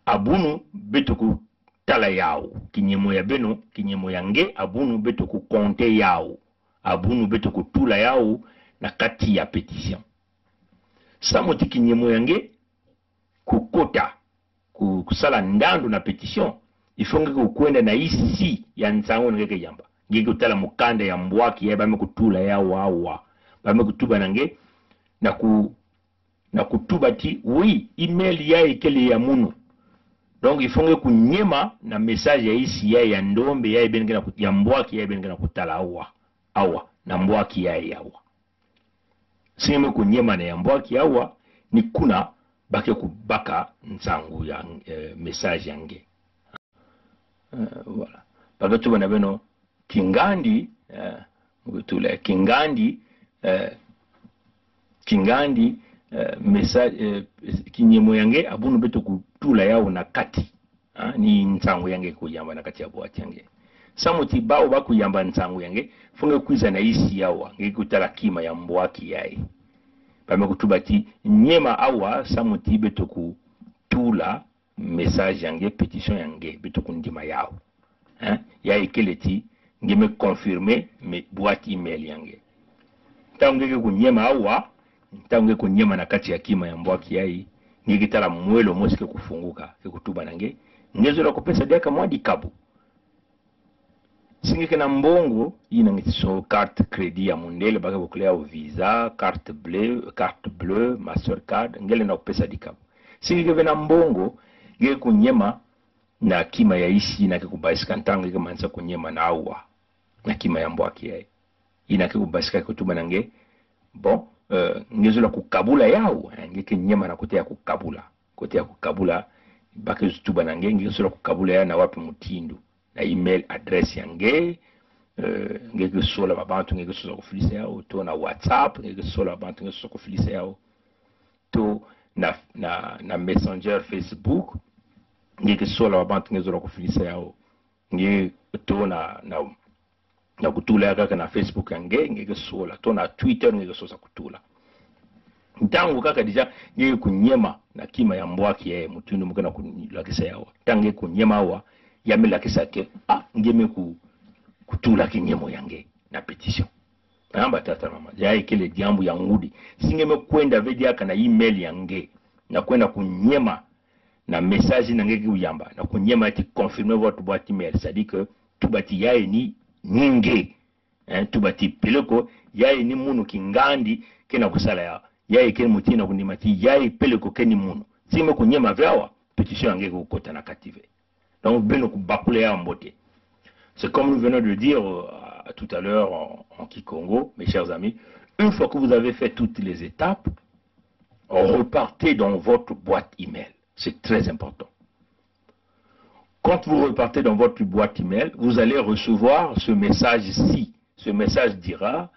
[SPEAKER 4] abunu beto ku tala yao kinyemo ya beno kinyemo yange abunu beto ku konte yao abunu beto ku tula yao na kati ya pétition samoti kinyemo yange kukota kusala ndando na pétition ifonge kukwenda na isi ya nsango ngeke yamba ngeke utala mukanda ya mbwaki ya bame kutula yao awa bame kutuba nange na kutubati oui email ya ekele ya munu donc ifonge kunyema na message ya isi ya ndombe ya ibenge na ya mbwaki ya ibenge na kutala awa na mbwaki ya yawa sime kunyema na ya mbwaki awa ni kuna bake kubaka nsangu ya message yange voilà bagatu bana beno kingandi ngutula kingandi
[SPEAKER 10] message kinyemo yange abunu beto kutula yao na kati ni nsangu yange kuyamba na kati ya boîte yange samuti bao bakuyamba nsangu yange funge kwiza na isi yawa ngikutala kima ya mbwaki yae bame kutubati nyema awa samuti beto kutula message yange pétition yange beto kundima yao yae keleti ngeme confirmer me boîte email yange tangeke kunyema awa ntange kunyema na kati ya kima ya mbwaki yai ngikitala mwelo mosike kufunguka kutuba nange ngezo la kupesa deka mwadi kabu singike na mbongo ina ngitiso carte crédit ya mundele baka bukulea visa carte bleue mastercard ngele na kupesa dikabu singike vena mbongo ngeke kunyema na kima ya isi na kikubaisika ntange kemanisa kunyema na awa na kima ya mbwaki yai ina kikubaisika kutuba nange bon ngezo la kukabula yao ngeke nyema na kote ya kukabula bake zutuba nange ngezo la kukabula ya na wapi mutindu na email address yange ngeke sola babantu ngeke sola kufilisa yao to na WhatsApp ngeke sola babantu ngeke sola kufilisa yao to na Messenger Facebook ngeke sola babantu ngeke sola kufilisa yao nge to na kutula yaka na Facebook yange ngeke sola to na Twitter ngeke sosa kutula ntangu kaka deja ngeke kunyema na kima ya mbwaki yeye mutundu mukana kulakisa yawa tange kunyema awa yame lakisa ke ngeme kutula kinyemo yange na petition namba tata mama yae kile jambo ya ngudi singeme kwenda vedi aka na email yange na kwenda kunyema na message na ngeke uyamba na kunyema ati confirmer votre boîte email c'est-à-dire que tubati yae ni ninge tubati peleko yae ni munu kingandi kena kusala ya yae kene mutina kunimati yae peleko keni munu singeme kunyema vyawa petition yange kukota na kative donc beno kubakule ya mbote. C'est comme nous venons de dire tout à l'heure en Kikongo, mes chers amis, une fois que vous avez fait toutes les étapes, repartez dans votre boîte email. C'est très important. Quand vous repartez dans votre boîte email, vous allez recevoir ce message-ci. Ce message dira,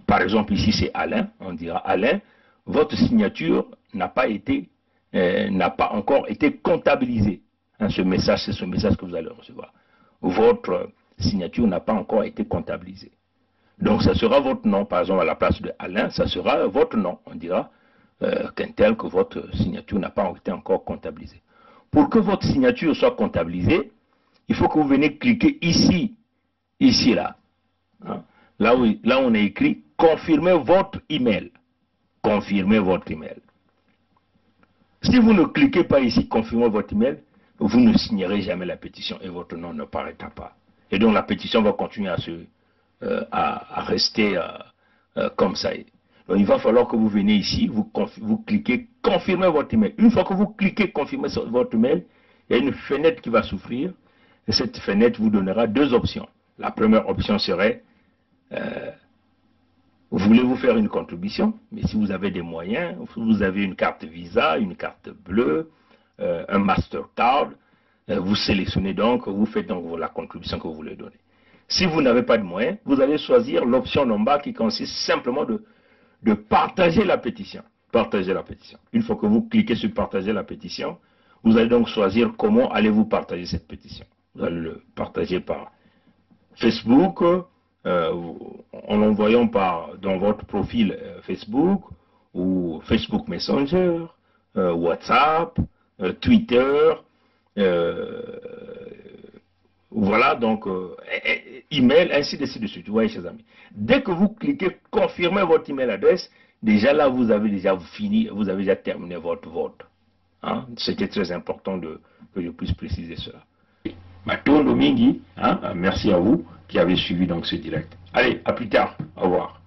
[SPEAKER 10] par exemple ici c'est Alain, on dira Alain, votre signature n'a pas encore été comptabilisée. Ce message, c'est ce message que vous allez recevoir. Votre signature n'a pas encore été comptabilisée. Donc ça sera votre nom, par exemple à la place de Alain, ça sera votre nom. On dira qu'un tel que votre signature n'a pas été encore comptabilisée. Pour que votre signature soit comptabilisée, il faut que vous venez cliquer ici, là. Hein? Là où on a écrit « Confirmez votre email ». Confirmez votre email. Si vous ne cliquez pas ici « Confirmez votre email », vous ne signerez jamais la pétition et votre nom ne paraîtra pas. Et donc la pétition va continuer à rester comme ça. Donc il va falloir que vous venez ici, vous cliquez « Confirmez votre email ». Une fois que vous cliquez « Confirmez votre email », il y a une fenêtre qui va s'ouvrir et cette fenêtre vous donnera deux options. La première option serait voulez-vous faire une contribution, mais si vous avez des moyens, vous avez une carte Visa, une carte bleue, un Mastercard, vous sélectionnez donc, vous faites donc la contribution que vous voulez donner. Si vous n'avez pas de moyens, vous allez choisir l'option en bas qui consiste simplement de partager la pétition. Partager la pétition. Une fois que vous cliquez sur partager la pétition, vous allez donc choisir comment allez-vous partager cette pétition. Vous allez le partager par Facebook, en l'envoyant dans votre profil Facebook, ou Facebook Messenger, WhatsApp, Twitter, voilà, donc email, ainsi de suite. Vous voyez, chers amis. Dès que vous cliquez confirmer votre email adresse, déjà là, vous avez déjà fini, vous avez déjà terminé votre vote. Hein? C'était très important que je puisse préciser cela. Matondo Mingi, hein? Merci à vous qui avez suivi donc ce direct. Allez, à plus tard. Au revoir.